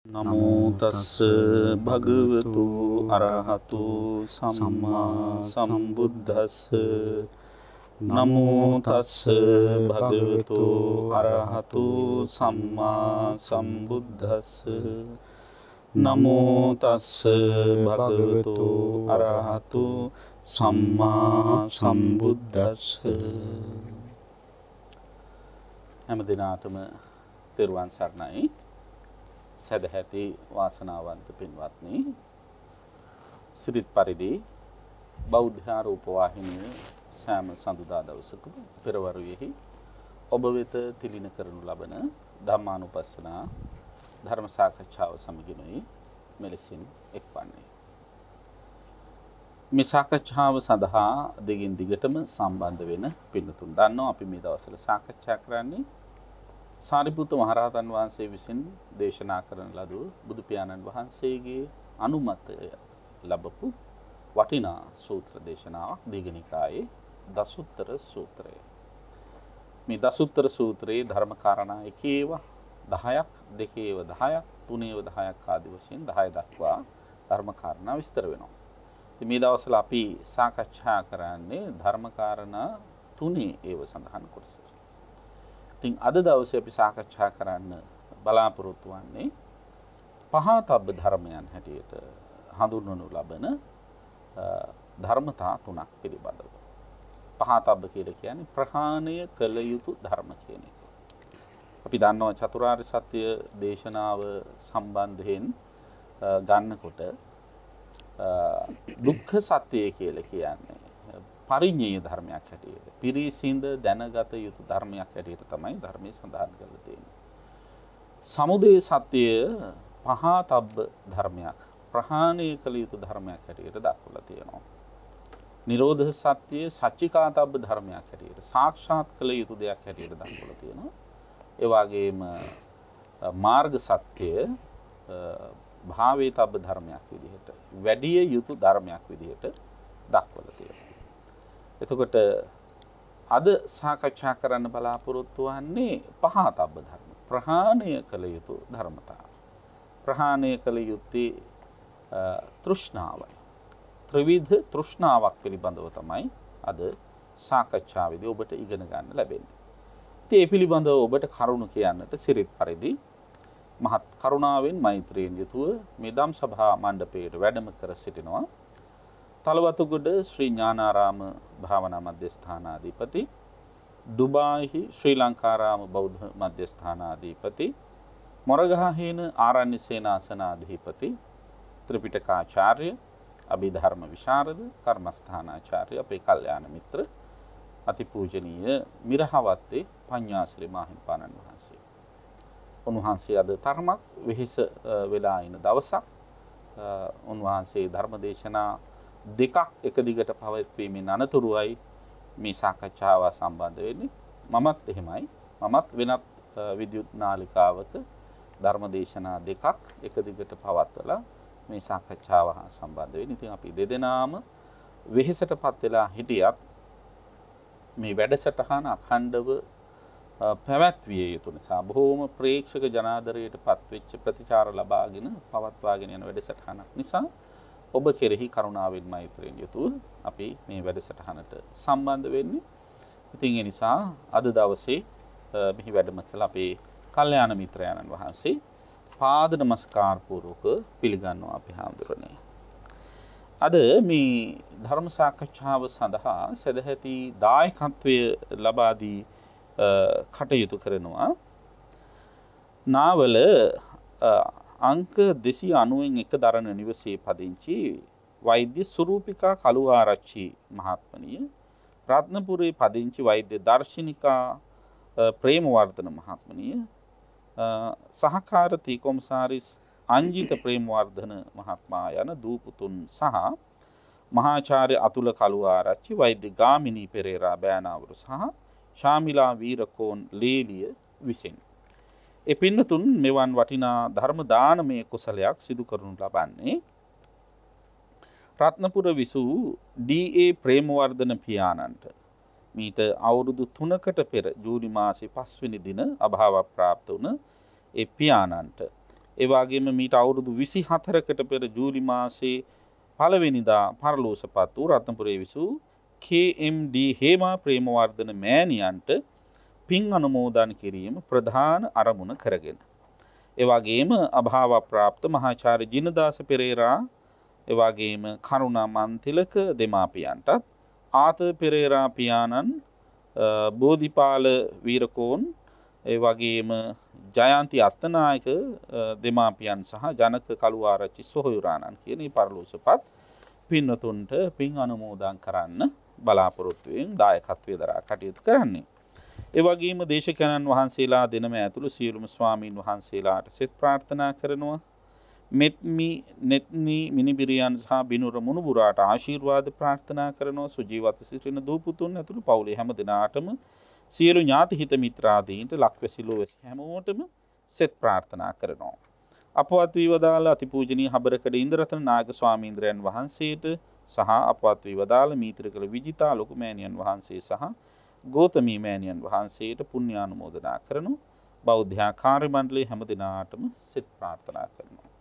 නමෝ තස්ස භගවතු අරහතු සම්මා සම්බුද්දස්ස නමෝ තස්ස භගවතු අරහතු සම්මා සම්බුද්දස්ස නමෝ තස්ස භගවතු අරහතු සම්මා සම්බුද්දස්ස හැම දිනාටම තෙරුවන් සරණයි. සදහැති වාසනාවන්ත පින්වත්නි, සිරිත් පරිදි බෞද්ධ රූපවාහිනියේ සෑම සඳුදා දවසකම පෙරවරුවේහි ඔබ වෙත තිලින කරනු ලබන ධම්මානුපස්සනා ධර්ම සාකච්ඡාව සමගිනුයි මෙලෙසින් එක්වන්නේ. මේ සාකච්ඡාව සඳහා දිගින් දිගටම සම්බන්ධ වෙන පින්තුන් දන්නවා අපි මේ දවස්වල සාකච්ඡා කරන්නේ සාරිපුත්ත මහරහතන් වහන්සේ විසින් දේශනා කරන ලද බුදු පියාණන් වහන්සේගේ අනුමතය ලැබපු වටිනා සූත්‍ර දේශනාවක් දීඝනිකායේ දසුත්තර සූත්‍රය. මේ දසුත්තර සූත්‍රයේ ධර්ම කාරණා එකේව 10ක්, දෙකේව 10ක්, තුනේව 10ක් ආදී වශයෙන් 10 දක්වා ධර්ම කාරණා විස්තර වෙනවා. ඉතින් මේ දවස්වල අපි සාකච්ඡා කරන්නේ ධර්ම කාරණා තුනේ ඒව සඳහන් කොටස. ඉතින් අද දවසේ අපි සාකච්ඡා කරන්න බලාපොරොත්තු වෙන්නේ පහතබ්බ ධර්මයන් හැටියට හඳුන්වනු ලබන ධර්මතා තුනක් පිළිබඳව. පහතබ්බ කියලා කියන්නේ ප්‍රහාණය කළ යුතු ධර්ම කියන එක. අපි දන්නවා චතුරාර්ය සත්‍ය දේශනාව සම්බන්ධයෙන් ගන්නකොට දුක්ඛ සත්‍ය කියලා කියන්නේ පරිඤ්ඤය ධර්මයක් හැටියට පිරිසිඳ දැනගත යුතු ධර්මයක් හැටියට තමයි ධර්මයේ සඳහන් කරලා තියෙන්නේ. සමුදය සත්‍ය පහතබ්බ ධර්මයක්, ප්‍රහාණය කළ යුතු ධර්මයක් හැටියට දක්වලා තියෙනවා. නිරෝධ සත්‍ය සච්චිකාතබ්බ ධර්මයක් හැටියට සාක්ෂාත් කළ යුතු දෙයක් හැටියට දක්වලා තියෙනවා. ඒ වගේම මාර්ග සත්‍ය භාවේතබ්බ ධර්මයක් විදිහට, වැඩිය යුතු ධර්මයක් විදිහට දක්වලා තියෙනවා. එතකොට අද සාකච්ඡා කරන්න බලාපොරොත්තු වෙන්නේ පහතබ්බ ධර්ම, ප්‍රහාණය කළ යුතු ධර්මතා. ප්‍රහාණය කළ යුත්තේ තෘෂ්ණාවයි. ත්‍රිවිධ තෘෂ්ණාවක් පිළිබඳව තමයි අද සාකච්ඡාවේදී ඔබට ඉගෙන ගන්න ලැබෙන්නේ. ඉතින් මේ පිළිබඳව ඔබට කරුණු කියන්නට සිරිත් පරිදි මහත් කරුණාවෙන් මෛත්‍රියෙන් යුතුව මේ ධම් සභා මණ්ඩපයේ වැඩම කර සිටිනවා තලවතුගොඩ ශ්‍රී ඥානාරාම භාවනා මධ්‍යස්ථානාධිපති, ඩුබායිහි ශ්‍රී ලංකාරාම බෞද්ධ මධ්‍යස්ථානාධිපති, මොරගහහේන ආරණ්‍ය සේනාසනාධිපති, ත්‍රිපිටකාචාර්ය, අභිධර්ම විශාරද, කර්මස්ථානාචාර්ය අපේ කල්යාණ මිත්‍ර අතිපූජනීය මිරහවත්තේ පඤ්ඤාශ්‍රී මාහිම්පාණන් වහන්සේ. උන්වහන්සේ අද තරමක් වෙහෙස වෙලා ඉන දවසක්. උන්වහන්සේ ධර්ම දේශනා දෙකක් එක දිගට පවත්වීමෙන් අනතුරුවයි මේ සාකච්ඡාව සම්බන්ධ වෙන්නේ. මමත් එහෙමයි. මමත් වෙනත් විද්‍යුත් නාලිකාවක ධර්ම දේශනා දෙකක් එක දිගට පවත්වලා මේ සාකච්ඡාව හා සම්බන්ධ වෙන්නේ. ඉතින් අපි දෙදෙනාම වෙහෙසටපත් වෙලා හිටියත් මේ වැඩසටහන අඛණ්ඩව පැවැත්විය යුතු නිසා බොහෝම ප්‍රේක්ෂක ජනාදරයට පත්වෙච්ච ප්‍රතිචාර ලබාගෙන පවත්වාගෙන යන වැඩසටහනක් නිසා ඔබ කෙරෙහි කරුණාවෙන් මෛත්‍රියෙන් යුතුව අපි මේ වැඩසටහනට සම්බන්ධ වෙන්නේ. ඉතින් ඒ නිසා අද දවසේ මෙහි වැඩම කළ අපේ කල්යාණ මිත්‍රයන්න් වහන්සේ පාද නමස්කාර පූර්වක පිළිගන්නවා අපි හාමුදුරනේ. අද මේ ධර්ම සාකච්ඡාව සඳහා සදැහැති දායකත්වය ලබා දී කටයුතු කරනවා නාවල අංක 290න් එක දරණ නිවසේ පදිංචි වෛද්‍ය සුරූපිකා කළුආරච්චි මහත්මනිය, රත්නපුරේ පදිංචි වෛද්‍ය දර්ශනිකා ප්‍රේමවර්ධන මහත්මනිය, සහකාර තීකොම්සාරිස් අංජිත ප්‍රේමවර්ධන මහත්මයා යන දූපුතුන් සහ මහාචාර්ය අතුල කළුආරච්චි, වෛද්‍ය ගාමිණී පෙරේරා බෑනාවරු සහ ශාමිලා වීරකෝන් ලේලිය විසින් ඒ පින්නතුන් මෙවන් වටිනා ධර්ම දානමය කුසලයක් සිදු කරනු ලබන්නේ රත්නපුර විසූ ඩී.ඒ. ප්‍රේමවර්ධන පියාණන්ට මීට අවුරුදු 3කට පෙර ජූනි මාසේ 5 වෙනි දින අභාව ප්‍රාප්ත වුණ ඒ පියාණන්ට ඒ වගේම මීට අවුරුදු 24කට පෙර ජූලි මාසයේ පළවෙනිදා පරලෝසපත් වූ රත්නපුරේ විසූ KMD හේමා ප්‍රේමවර්ධන මෑණියන්ට පින් අනුමෝදන් කිරීම ප්‍රධාන අරමුණ කරගෙන. ඒ වගේම අභාව ප්‍රාප්ත මහාචාර්ය ජිනදාස පෙරේරා, ඒ වගේම කරුණා මන්තිලක දෙමාපියන්ටත්, ආත පෙරේරා පියාණන්, බෝධිපාල වීරකෝන්, ඒ වගේම ජයන්ති අත්තනායක දෙමාපියන් සහ ජනක කළුආරච්චි සොහොයුරාණන් කියන මේ පරලෝසපත් පින්වතුන්ට පින් අනුමෝදන් කරන්න බලාපොරොත්තු වෙමින් දායකත්වයේ දරා කටයුතු කරන්නේ. ඒ වගේම දේශකයන්න් වහන්සේලා දෙනම ඇතුළු සියලුම ස්වාමීන් වහන්සේලාට සෙත් ප්‍රාර්ථනා කරනවා. මෙත්මි නෙත්නි මිනිබිරියන් සහ බිනුර මුණුබුරාට ආශිර්වාද ප්‍රාර්ථනා කරනවා. සුජීවත සිටින දූ පුතුන් ඇතුළු පවුලේ හැම දෙනාටම සියලු ඥාති හිත මිත්‍රාදීන්ට ලක්වැසි ලෝවැසි හැමෝටම සෙත් ප්‍රාර්ථනා කරනවා. අපවත් වී වදාළ අතිපූජනීය හබරකඩ ඉන්ද්‍රරතන නායක ස්වාමීන්ද්‍රයන් වහන්සේට සහ අපවත් වී වදාළ මීත්‍රකල විජිතා ලොකු මෑණියන් වහන්සේ සහ ගෝතමී මෑණියන් වහන්සේට පුණ්‍යානුමෝදනා කරනු. බෞද්ධ කාර්ය මණ්ඩලයේ හැම දිනාටම සෙත් ප්‍රාර්ථනා කරනවා.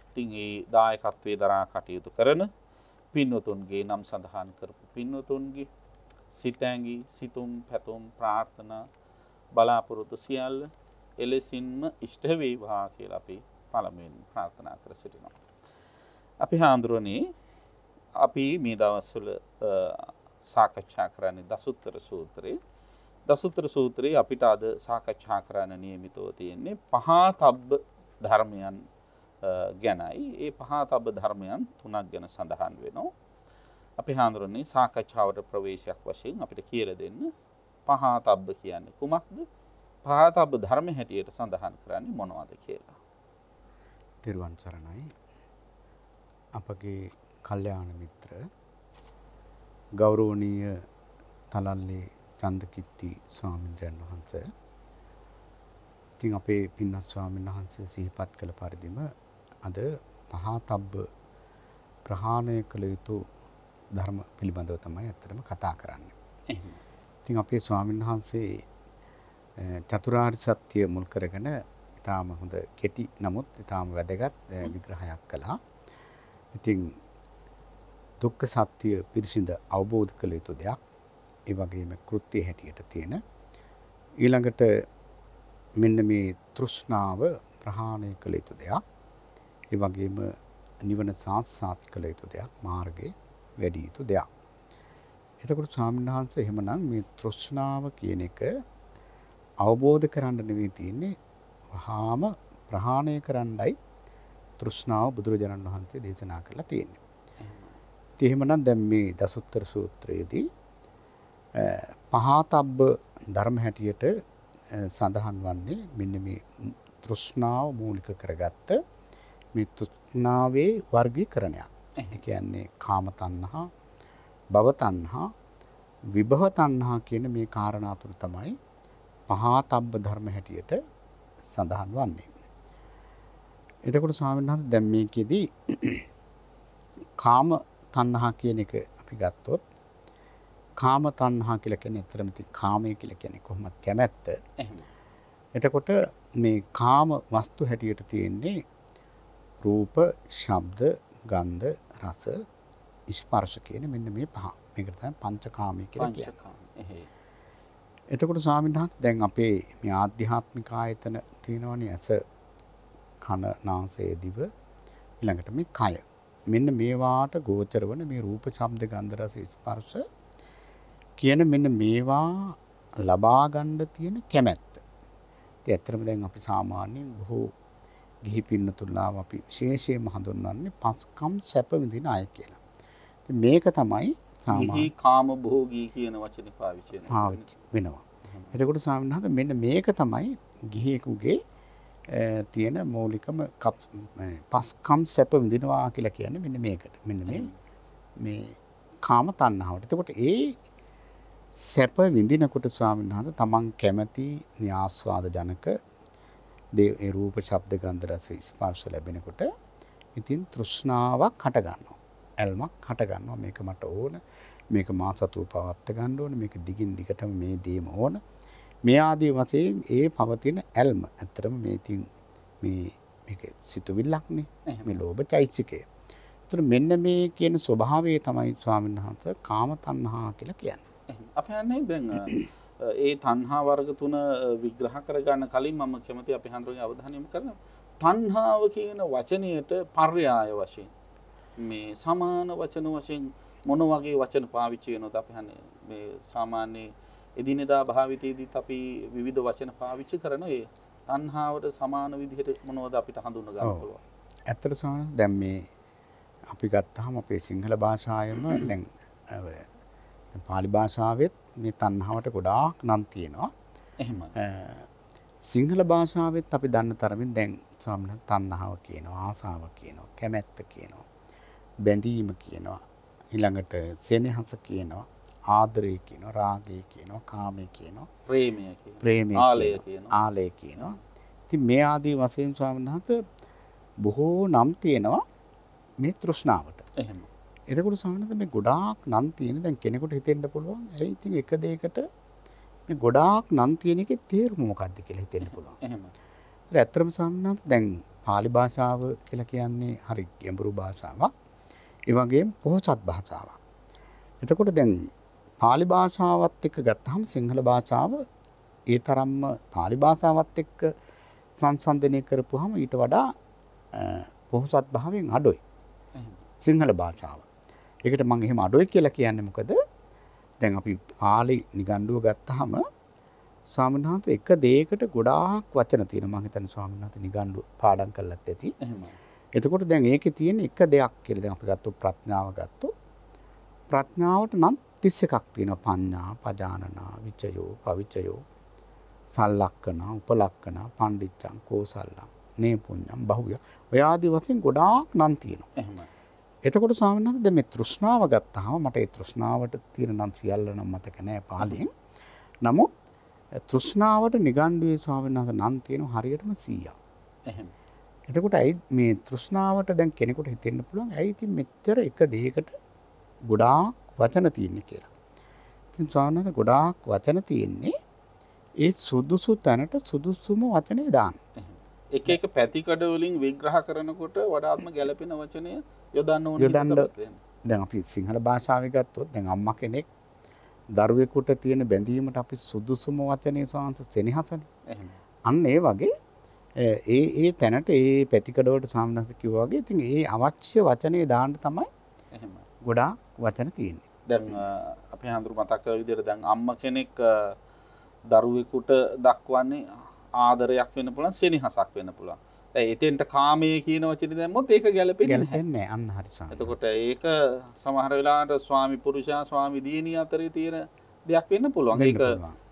ඉතින් ඒ දායකත්වයේ දරා කටයුතු කරන පින්වතුන්ගේ නම් සඳහන් කරපු පින්වතුන්ගේ සිතැඟි සිතුම් පැතුම් ප්‍රාර්ථනා බලාපොරොත්තු සියල්ල එලෙසින්ම ඉෂ්ට වේවා කියලා අපි පළමුවෙන් ප්‍රාර්ථනා කර සිටිනවා. අපි හාමුදුරනේ අපි මේ දවස්වල සාකච්ඡා කරන්නේ දසුත්තර සූත්‍රයේ. දසුත්තර සූත්‍රයේ අපිට අද සාකච්ඡා කරන්න නියමිතව තියෙන්නේ පහතබ්බ ධර්මයන් ගැනයි. ඒ පහතබ්බ ධර්මයන් තුනක් ගැන සඳහන් වෙනවා. අපි හාමුදුරනේ සාකච්ඡාවට ප්‍රවේශයක් වශයෙන් අපිට කියලා දෙන්න පහතබ්බ කියන්නේ කුමක්ද? පහතබ්බ ධර්ම හැටියට සඳහන් කරන්නේ මොනවද කියලා. තිරුවන් සරණයි. අපගේ කල්යාණ මිත්‍ර ගෞරවනීය තලල්ලේ චන්දකිත්ති ස්වාමීන් වහන්සේ. ඉතින් අපේ පින්වත් ස්වාමීන් වහන්සේ සිහිපත් කළ පරිදිම අද පහතබ්බ ප්‍රහාණය කළ යුතු ධර්ම පිළිබඳව තමයි අත්‍තරම කතා කරන්නේ. ඉතින් අපේ ස්වාමීන් වහන්සේ චතුරාර්ය සත්‍ය මුල් කරගෙන ඊටාම හොඳ කෙටි නමුත් ඊටාම වැදගත් විග්‍රහයක් කළා. ඉතින් දුක්ඛ සත්‍ය පිරිසිඳ අවබෝධ කළ යුතු දෙයක්. ඒ වගේම කෘත්‍ය හැටියට තියෙන ඊළඟට මෙන්න මේ තෘෂ්ණාව ප්‍රහාණය කළ යුතු දෙයක්. ඒ වගේම නිවන සාක්ෂාත් කළ යුතු දෙයක්, මාර්ගයේ වැඩි යුතු දෙයක්. එතකොට ස්වාමීන් වහන්සේ එහෙමනම් මේ තෘෂ්ණාව කියන එක අවබෝධ කරගන්න නෙවෙයි තියෙන්නේ, වහාම ප්‍රහාණය කරන්නයි තෘෂ්ණාව බුදුරජාණන් වහන්සේ දේශනා කළා තියෙන්නේ. ඉතින් එහෙමනම් දැන් මේ දසුත්තර සූත්‍රයේදී පහතබ්බ ධර්ම හැටියට සඳහන් වන්නේ මෙන්න මේ තෘෂ්ණාව මූලික කරගත්ත මේ තෘෂ්ණාවේ වර්ගීකරණයක්. ඒ කියන්නේ කාම තණ්හා, භව තණ්හා, විභව තණ්හා කියන මේ කාරණා තුන තමයි පහතබ්බ ධර්ම හැටියට සඳහන් වන්නේ. එතකොට ස්වාමීන් වහන්සේ දැන් මේකෙදී කාම තණ්හා කියන එක අපි ගත්තොත්, කාම තණ්හා කියලා කියන්නේ අතරම තියෙන කාමය කියලා කියන්නේ කොහොමද කැමැත්ත. එතකොට මේ කාම වස්තු හැටියට තියෙන්නේ රූප, ශබ්ද, ගන්ධ, රස, ස්පර්ශ කියන මෙන්න මේ පහ. මේකට තමයි පංචකාමී කියලා කියන්නේ. එතකොට ස්වාමීන් වහන්සේ දැන් අපේ මේ ආධ්‍යාත්මික ආයතන තියෙනවනේ, ඇස, කන, නාසය, දිව, ඊළඟට මේ කය. මෙන්න මේවාට ගෝචර වන මේ රූප, ශබ්ද, ගන්ධ, රස, ස්පර්ශ කියන මෙන්න මේවා ලබා ගන්න තියෙන කැමැත්ත. ඉතින් ඇත්තටම දැන් අපි සාමාන්‍යයෙන් බොහෝ ගිහි පින්නතුල්ලාව අපි විශේෂයෙන්ම හඳුන්වන්නේ පස්කම් සැප විඳින අය කියලා. ඉතින් මේක තමයි ගිහි කාම භෝගී කියන වචනේ පාවිච්චි වෙනවා. එතකොට ස්වාමීන් වහන්සේ මෙන්න මේක තමයි ගිහියෙකුගේ තියෙන මූලිකම පස්කම් සැප විඳිනවා කියලා කියන්නේ මෙන්න මේකට. මෙන්න මේ කාම තණ්හාවට. එතකොට ඒ සැප විඳිනකොට ස්වාමීන් වහන්සේ තමන් කැමති ආස්වාද ජනක ඒ රූප, ශබ්ද, ගන්ධ, රස, ස්පර්ශ ලැබෙනකොට ඉතින් තෘෂ්ණාවක් හට ගන්නවා. ඇල්මක් හට ගන්නවා. මේක මට ඕන. මේක මා සතුව පවත්ත ගන්න ඕන. මේක දිගින් දිගටම මේ දේම ඕන. මේ ආදී වශයෙන් ඒ පවතින ඇල්ම ඇත්තටම මේ ඉතින් මේ මේක සිතුවිල්ලක්නේ. මේ ලෝභ චෛතසිකය. ඒතර මෙන්න මේ කියන ස්වභාවය තමයි ස්වාමීන් වහන්සේ කාම තණ්හා කියලා කියන්නේ. අපි හන්නේ දැන් ඒ තණ්හා වර්ග තුන විග්‍රහ කරගන්න කලින් මම කැමති අපි හන්දරගේ අවධානය යොමු කරන්න. තණ්හාව කියන වචනයට පර්යාය වශයෙන් මේ සමාන වචන වශයෙන් මොන වගේ වචන පාවිච්චි වෙනවද අපි හන්නේ මේ සාමාන්‍ය එදිනෙදා භාවිතයේදීත් අපි විවිධ වචන පාවිච්චි කරන ඒ තණ්හාවට සමාන විදිහට මොනවද අපිට හඳුන ගන්න පුළුවන්? ඇත්තට ස්වාමීන් දැන් මේ අපි ගත්තාම අපේ සිංහල භාෂාවෙම දැන් පාලි භාෂාවෙත් මේ තණ්හාවට ගොඩාක් නම් තියෙනවා. එහෙමයි. සිංහල භාෂාවෙත් අපි දන්න තරමින් දැන් ස්වාමීන් තණ්හාව කියනවා, ආසාව කියනවා, කැමැත්ත කියනවා, බැඳීම කියනවා, ඊළඟට සෙනෙහස කියනවා, ආදරය කියනවා, රාගය කියනවා, කාමය කියනවා, ප්‍රේමය කියනවා, ආලය කියනවා. ඉතින් මේ ආදී වශයෙන් ස්වාමීන් වහන්සේ බොහෝ නම් තියෙනවා මේ තෘෂ්ණාවට. එහෙම. එතකොට ස්වාමීන් වහන්සේ මේ ගොඩාක් නම් තියෙන දැන් කෙනෙකුට හිතෙන්න පුළුවන් ඇයි ඉතින් එක දෙයකට මේ ගොඩාක් නම් තියෙන එකේ තේරුම මොකක්ද කියලා හිතෙන්න පුළුවන්. එහෙම. ඒත් ඇත්තටම ස්වාමීන් වහන්සේ දැන් පාලි භාෂාව කියලා කියන්නේ හරි ගැඹුරු භාෂාවක්. ඒ වගේම පොහොසත් භාෂාවක්. එතකොට දැන් පාලි භාෂාවත් එක්ක ගත්තාම සිංහල භාෂාව ඒ තරම්ම පාලි භාෂාවත් එක්ක සංසන්දනය කරපුවාම ඊට වඩා පොහොසත් භාවයෙන් අඩුයි. සිංහල භාෂාව. ඒකට මම එහෙම අඩුයි කියලා කියන්නේ මොකද? දැන් අපි පාලි නිഘണ്ടുව ගත්තාම ස්වාමීන් වහන්සේ එක දෙයකට ගොඩාක් වචන තියෙනවා. මම හිතන්නේ ස්වාමීන් වහන්සේ නිഘണ്ടുව පාඩම් කරලත් ඇති. එහෙමයි. එතකොට දැන් ඒකේ තියෙන එක දෙයක් කියලා දැන් අපි ගත්තොත් ප්‍රඥාව ගත්තොත් ප්‍රඥාවට නම් 31ක් තියෙනවා. පඤ්ඤා, පජානනා, විචයෝ, පවිචයෝ, සල්ලක්කන, උපලක්කන, පණ්ඩිච්චං, කෝසල්ලං, නේපුඤ්ඤං, බහුය. ඔය ආදි වශයෙන් ගොඩාක් නම් තියෙනවා. එහෙමයි. එතකොට ස්වාමීන් වහන්සේ දැන් මේ තෘෂ්ණාව ගත්තාම මට ඒ තෘෂ්ණාවට තියෙන නම් සියල්ල නම් මතක නැහැ පාලියෙන්. නමුත් තෘෂ්ණාවට නිගණ්ඩුවේ ස්වාමීන් වහන්සේ නම් තියෙනවා හරියටම 100ක්. එහෙම. එතකොට ඇයි මේ තෘෂ්ණාවට දැන් කෙනෙකුට හිතෙන්න පුළුවන් ඇයි ඉතින් මෙච්චර එක දෙයකට ගොඩාක් වචන තියෙන්නේ කියලා. ඉතින් ස්වාමීන් වහන්සේ ගොඩාක් වචන තියෙන්නේ ඒ සුදුසු තැනට සුදුසුම වචනේ දාන්න. එක එක පැතිකඩ වලින් විග්‍රහ කරනකොට වඩාත්ම ගැළපෙන වචනය යොදන්න ඕනේ. දැන් අපි සිංහල භාෂාවේ ගත්තොත් දැන් අම්මා කෙනෙක් දරුවෙකුට තියෙන බැඳීමට අපි සුදුසුම වචනේ සාංශ සෙනෙහසනේ. එහෙම. අන්න ඒ වගේ ඒ තැනට ඒ පැතිකඩවලට ස්වාමීන් වහන්සේ කිව්වා වගේ ඉතින් ඒ අවශ්‍ය වචනේ දාන්න තමයි එහෙම. ගොඩාක් වචන තියෙන්නේ. දැන් අපි හඳුරු මතක් කරලා විදිහට දැන් අම්මා කෙනෙක් දරුවෙකුට දක්වන්නේ ආදරයක් වෙන්න පුළුවන්, සෙනෙහසක් වෙන්න පුළුවන්. දැන් එතෙන්ට කාමයේ කියන වචනේ දැම්මොත් ඒක ගැලපෙන්නේ නැහැ. අන්න හරි සාම. එතකොට ඒක සමහර වෙලාවට ස්වාමි පුරුෂයා ස්වාමි දියණිය අතරේ තියෙන දෙයක් වෙන්න පුළුවන්. ඒක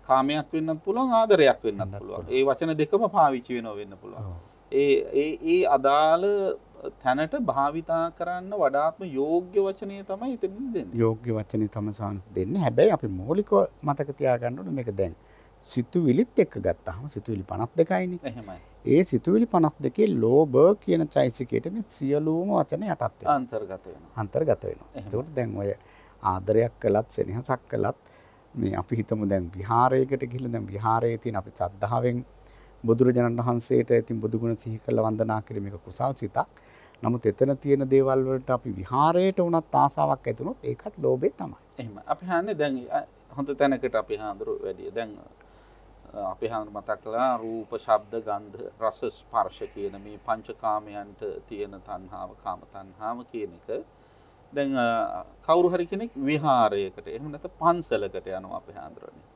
කාමයක් වෙන්නත් පුළුවන්, ආදරයක් වෙන්නත් පුළුවන්. ඒ වචන දෙකම පාවිච්චි වෙනව වෙන්න පුළුවන්. ඒ අදාළ තැනට භාවිතා කරන්න වඩාත්ම යෝග්‍ය වචනය තමයි එතනින් දෙන්නේ. යෝග්‍ය වචනේ තමයි සාංශ දෙන්නේ. හැබැයි අපි මූලිකව මතක තියාගන්න ඕනේ මේක දැන් සිතුවිලිත් එක්ක ගත්තාම සිතුවිලි 52යිනේ. එහෙමයි. ඒ සිතුවිලි 52 ලෝභ කියන චෛසිකයට මේ සියලුම වචන යටත් වෙනවා. අන්තර්ගත වෙනවා. අන්තර්ගත වෙනවා. ඒකට දැන් ඔය ආදරයක් කළත් සෙනෙහසක් කළත් මේ අපි හිතමු දැන් විහාරයකට ගිහිල්ලා දැන් විහාරයේ තියෙන අපි සද්ධාවෙන් බුදුරජාණන් වහන්සේට ඉතින් බුදු ගුණ සිහි කරලා වන්දනා කිරීම එක කුසල් සිතක්. නමුත් එතන තියෙන දේවල් වලට අපි විහාරයට වුණත් ආසාවක් ඇති වුණොත් ඒකත් ලෝභය තමයි. එහෙම. අපි හන්නේ දැන් හොඳ තැනකට අපි හඳුරු වැඩි. දැන් අපි හඳුරු මතක් කළා රූප, ශබ්ද, ගන්ධ, රස, ස්පර්ශ කියන මේ පංචකාමයන්ට තියෙන තණ්හාව, කාම තණ්හාව කියන එක. දැන් කවුරු හරි කෙනෙක් විහාරයකට එහෙම නැත්නම් පන්සලකට යනවා අපි හඳුරන්නේ.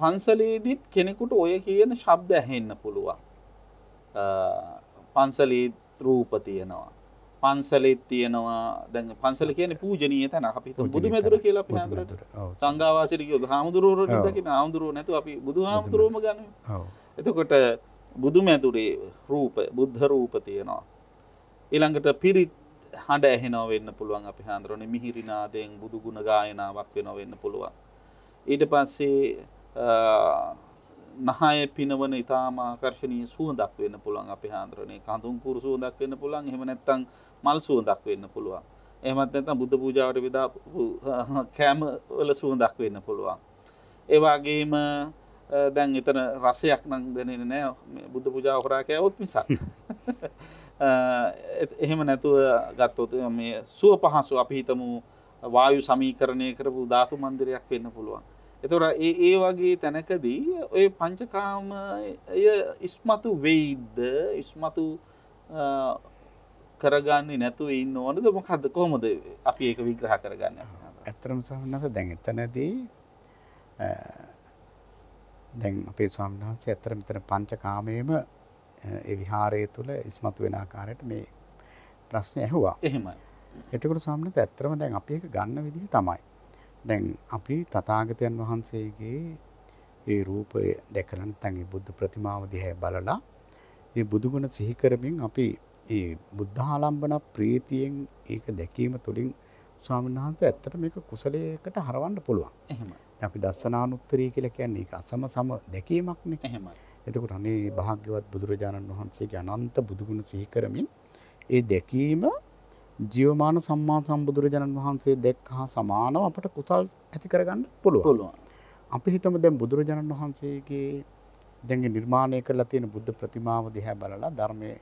පන්සලේදීත් කෙනෙකුට ඔය කියන ශබ්ද ඇහෙන්න පුළුවන්. පන්සලේ රූප තියෙනවා. පන්සලෙත් තියෙනවා. දැන් පන්සල කියන්නේ පූජනීය තැන. අපි හිතමු බුදුමෙදුර කියලා අපි හඳුරනවා. සංඝාවාසයට ගියොත් හාමුදුරුවෝ දකින්න හාමුදුරුවෝ නැතුව අපි බුදුහාමුදුරුවෝම ගන්නවා. ඔව්. එතකොට බුදුමෙදුරේ රූප, බුද්ධ රූප තියෙනවා. ඊළඟට පිරිත් හඬ ඇහෙනවා වෙන්න පුළුවන් අපි හඳුරන්නේ. මිහිරි නාදයෙන් බුදු ගුණ ගායනාවක් වෙනවා වෙන්න පුළුවන්. ඊට පස්සේ නහය පිනවන ඉතාම ආකර්ශනීය සුවඳක් වෙන්න පුළුවන් අපි හඳුරන්නේ. කඳුන් කුරු සුවඳක් වෙන්න පුළුවන්. එහෙම නැත්නම් මල් සුවඳක් වෙන්න පුළුවන්. එහෙමත් නැත්නම් බුද්ධ පූජාවට විදාපු කැම වල සුවඳක් වෙන්න පුළුවන්. ඒ වගේම දැන් එතන රසයක් නම් දැනෙන්නේ නැහැ බුද්ධ පූජාව කරා කෑවොත් මිසක්. එහෙම නැතුව ගත්තොත් මේ සුව පහසු අපි හිතමු වායු සමීකරණය කරපු ධාතු මන්දිරයක් වෙන්න පුළුවන්. එතකොට ඒ වගේ තැනකදී ඔය පංචකාමය ඉස්මතු වෙයිද ඉස්මතු කරගන්නේ නැතුව ඉන්න ඕනද මොකද්ද කොහොමද අපි ඒක විග්‍රහ කරගන්නේ? ඇත්තටම සමහරවිට දැන් එතනදී දැන් අපේ ස්වාමීන් වහන්සේ ඇත්තට මෙතන පංචකාමයේම ඒ විහාරය තුළ ඉස්මතු වෙන ආකාරයට මේ ප්‍රශ්නේ ඇහුවා. එහෙමයි. එතකොට ස්වාමීන් වහන්සේ ඇත්තටම දැන් අපි ඒක ගන්න විදිහ තමයි. දැන් අපි තථාගතයන් වහන්සේගේ ඒ රූපය දැකලා නැත්නම් ඒ බුද්ධ ප්‍රතිමාව දිහා බලලා ඒ බුදුගුණ සිහි කරමින් අපි ඒ බුද්ධාලම්බන ප්‍රීතියෙන් ඒක දැකීම තුළින් ස්වාමීන් වහන්සේ ඇත්තට මේක කුසලයකට හරවන්න පුළුවන්. එහෙමයි. අපි දස්සනානුත්තරිය කියලා කියන්නේ ඒක අසම සම දැකීමක්නේ. එහෙමයි. එතකොට අනේ භාග්‍යවත් බුදුරජාණන් වහන්සේගේ අනන්ත බුදුගුණ සිහි කරමින් ඒ දැකීම ජීවමාන සම්මා සම්බුදුරජාණන් වහන්සේ දැක්කා සමානව අපට කුසල් ඇති කරගන්න පුළුවන්. අපි හිතමු දැන් බුදුරජාණන් වහන්සේගේ දැන් නිර්මාණය කරලා තියෙන බුද්ධ ප්‍රතිමාව දිහා බලලා ධර්මයේ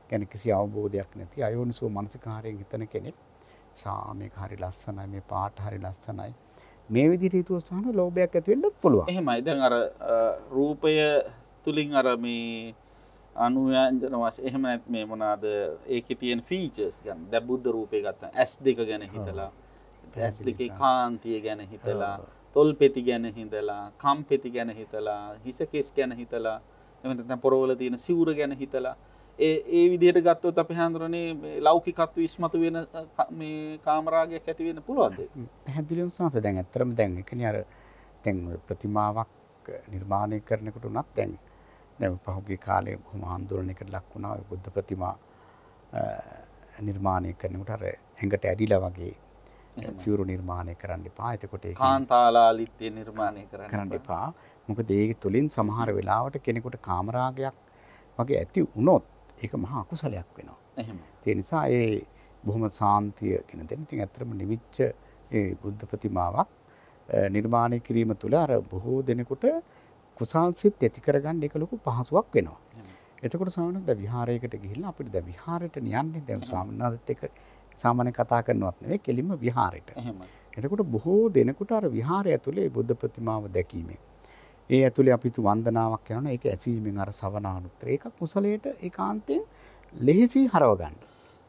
ගැන කිසි අවබෝධයක් නැති අයෝනිසෝ මනසිකාරයෙන් හිතන කෙනෙක් මේක හරි ලස්සනයි මේ පාට හරි ලස්සනයි මේ විදිහට හිතුවොත් තමයි ලෝභයක් ඇති වෙන්නත් පුළුවන්. එහෙමයි. දැන් අර රූපය තුලින් අර මේ අනුයන්ජන වශයෙන් එහෙම නැත් මේ මොනවාද ඒකේ තියෙන ෆීචර්ස් ගන්න. දැන් බුද්ධ රූපේ ගත්තා. S2 ගැන හිතලා S2 කාන්තිය ගැන හිතලා තොල් පෙති ගැන හිතලා කම් පෙති ගැන හිතලා හිස කෙස් ගැන හිතලා එහෙම නැත්නම් පොරවල තියෙන සිවුර ගැන හිතලා ඒ විදිහට ගත්තොත් අපි හඳුරන්නේ ලෞකිකත්ව ඉස්මතු වෙන මේ කාමරාගයක් ඇති වෙන්න පුළුවන්ද? පැහැදිලිවම සංස දැන් ඇත්තටම දැන් එකනේ අර දැන් ඔය ප්‍රතිමාවක් නිර්මාණය කරනකොට උනත් දැන් පහුගිය කාලේ බොහොම ආందోලනයකට ලක් වුණා ඔය බුද්ධ ප්‍රතිමා නිර්මාණය කරනකොට අර ඇඟට ඇදිලා වගේ සිවුරු නිර්මාණය කරන්න එපා. එතකොට ඒක කාන්තාලාලිත්‍ය නිර්මාණය කරන්න එපා. මොකද ඒක තුලින් සමහර වෙලාවට කෙනෙකුට කාමරාගයක් වගේ ඇති වුණොත් ඒක මහා අකුසලයක් වෙනවා. එහෙම. ඒ නිසා ඒ බොහොම සාන්තිය කියන දෙන්න ඉතින් ඇත්තටම නිවිච්ච ඒ බුද්ධ ප්‍රතිමාවක් නිර්මාණය කිරීම තුළ අර බොහෝ දෙනෙකුට කුසල් සිත් ඇති කරගන්න ඒක ලොකු පහසුවක් වෙනවා. එතකොට ස්වාමීන් වහන්සේ විහාරයකට ගිහිල්ලා අපිට දැන් විහාරයට යන්නේ දැන් ස්වාමීන් වහන්සේත් එක්ක සාමාන්‍ය කතා කරනවත් නෙවෙයි කෙලින්ම විහාරයට. එහෙමයි. එතකොට බොහෝ දෙනෙකුට අර විහාරය ඇතුලේ බුද්ධ ප්‍රතිමාව දැකීමෙන් ඒ ඇතුලේ අපි තු වන්දනාවක් කරනවා ඒක ඇසීමෙන් අර සවනානුත්තර ඒක කුසලයට ඒකාන්තයෙන් ලෙහෙසි හරව ගන්න.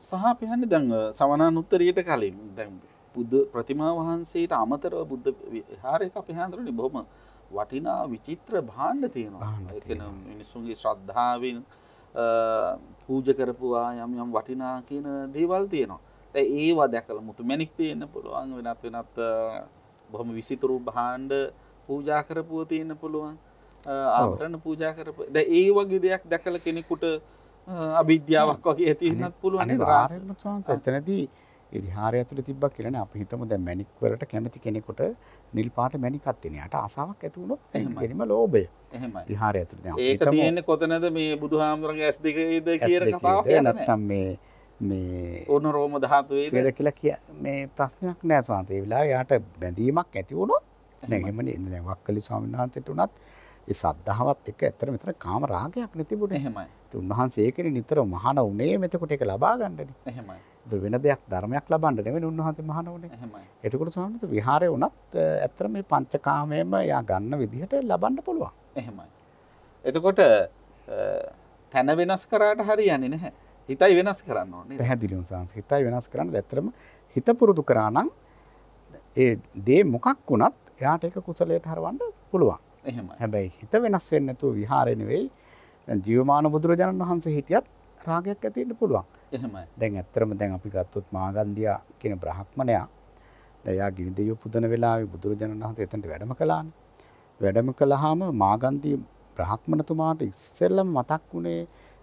සහ අපි හන්නේ දැන් සවනානුත්තරියට කලින් දැන් බුද්ධ ප්‍රතිමා වහන්සේට අමතරව බුද්ධ විහාරයක අපි හඳුරන්නේ බොහොම වටිනා විචිත්‍ර භාණ්ඩ තියෙනවා. ඒ කියන්නේ මිනිසුන්ගේ ශ්‍රද්ධාවෙන් පූජා කරපුවා යම් වටිනා කියන දේවල් තියෙනවා. දැන් ඒවා දැකලා මුතු මැණික් තියෙන්න පුළුවන් වෙනත් බොහොම විසිතුරු භාණ්ඩ පූජා කරපුවා තියෙන්න පුළුවන්. ආභරණ පූජා කරපුවා. දැන් ඒ වගේ දෙයක් දැකලා කෙනෙකුට අවිද්‍යාවක් වගේ ඇති වෙන්නත් පුළුවන් නේද? ආරම්භ සංස එතනදී ඒ විහාරය ඇතුලේ තිබ්බා කියලානේ අපි හිතමු දැන් මැණික් වලට කැමති කෙනෙකුට නිල් පාට මැණික්ක් තියෙන. යාට ආසාවක් ඇති වුණොත් එනිම ලෝභය. එහෙමයි. විහාරය ඇතුලේ දැන් ඒක තියෙන්නේ කොතනද මේ බුදුහාමුදුරන්ගේ S2ද කියන කතාවක් නැත්තම් මේ ඕන රෝම ධාතුවේද කියලා මේ ප්‍රශ්නයක් නෑ සාන්ත. ඒ වෙලාවේ යාට බැඳීමක් ඇති වුණොත් දැන් එහෙමනේ දැන් වක්කලි ස්වාමීන් වහන්සේට උනත් ඒ සද්ධාවත් එක්ක ඇත්තට මෙතන කාම රාගයක් නැතිබුනේ. එහෙමයි. ඒ උන්වහන්සේ ඒකනේ නිතර මහාන උනේ මෙතකොට ඒක ලබා ගන්නනේ. එහෙමයි. ඒක වෙන දෙයක් ධර්මයක් ලබන්න නෙවෙයි උන්වහන්සේ මහාන උනේ. එහෙමයි. එතකොට ස්වාමීන් වහන්සේ විහාරේ උනත් ඇත්තට මේ පංචකාමයෙන්ම යා ගන්න විදිහට ලබන්න පුළුවන්. එහෙමයි. එතකොට තන වෙනස් කරාට හරියන්නේ නැහැ. හිතයි වෙනස් කරන්න ඕනේ. පැහැදිලිවම සංස් හිතයි වෙනස් කරන්න ඇත්තටම හිත පුරුදු කරා නම් ඒ දේ මොකක් වුණත් එයාට ඒක කුසලයට හරවන්න පුළුවන්. එහෙමයි. හැබැයි හිත වෙනස් වෙන්නේ නැතුව විහාරේ නෙවෙයි දැන් ජීවමාන බුදුරජාණන් වහන්සේ හිටියත් රාගයක් ඇති වෙන්න පුළුවන්. එහෙමයි. දැන් ඇත්තටම දැන් අපි ගත්තොත් මාගන්ධියා කියන බ්‍රාහ්මණයා දැන් යා ගිනි දෙවියෝ පුදන වෙලාවේ බුදුරජාණන් වහන්සේ එතනට වැඩම කළානේ. වැඩම කළාම මාගන්ධි බ්‍රාහ්මණතුමාට ඉස්සෙල්ලම මතක් වුණේ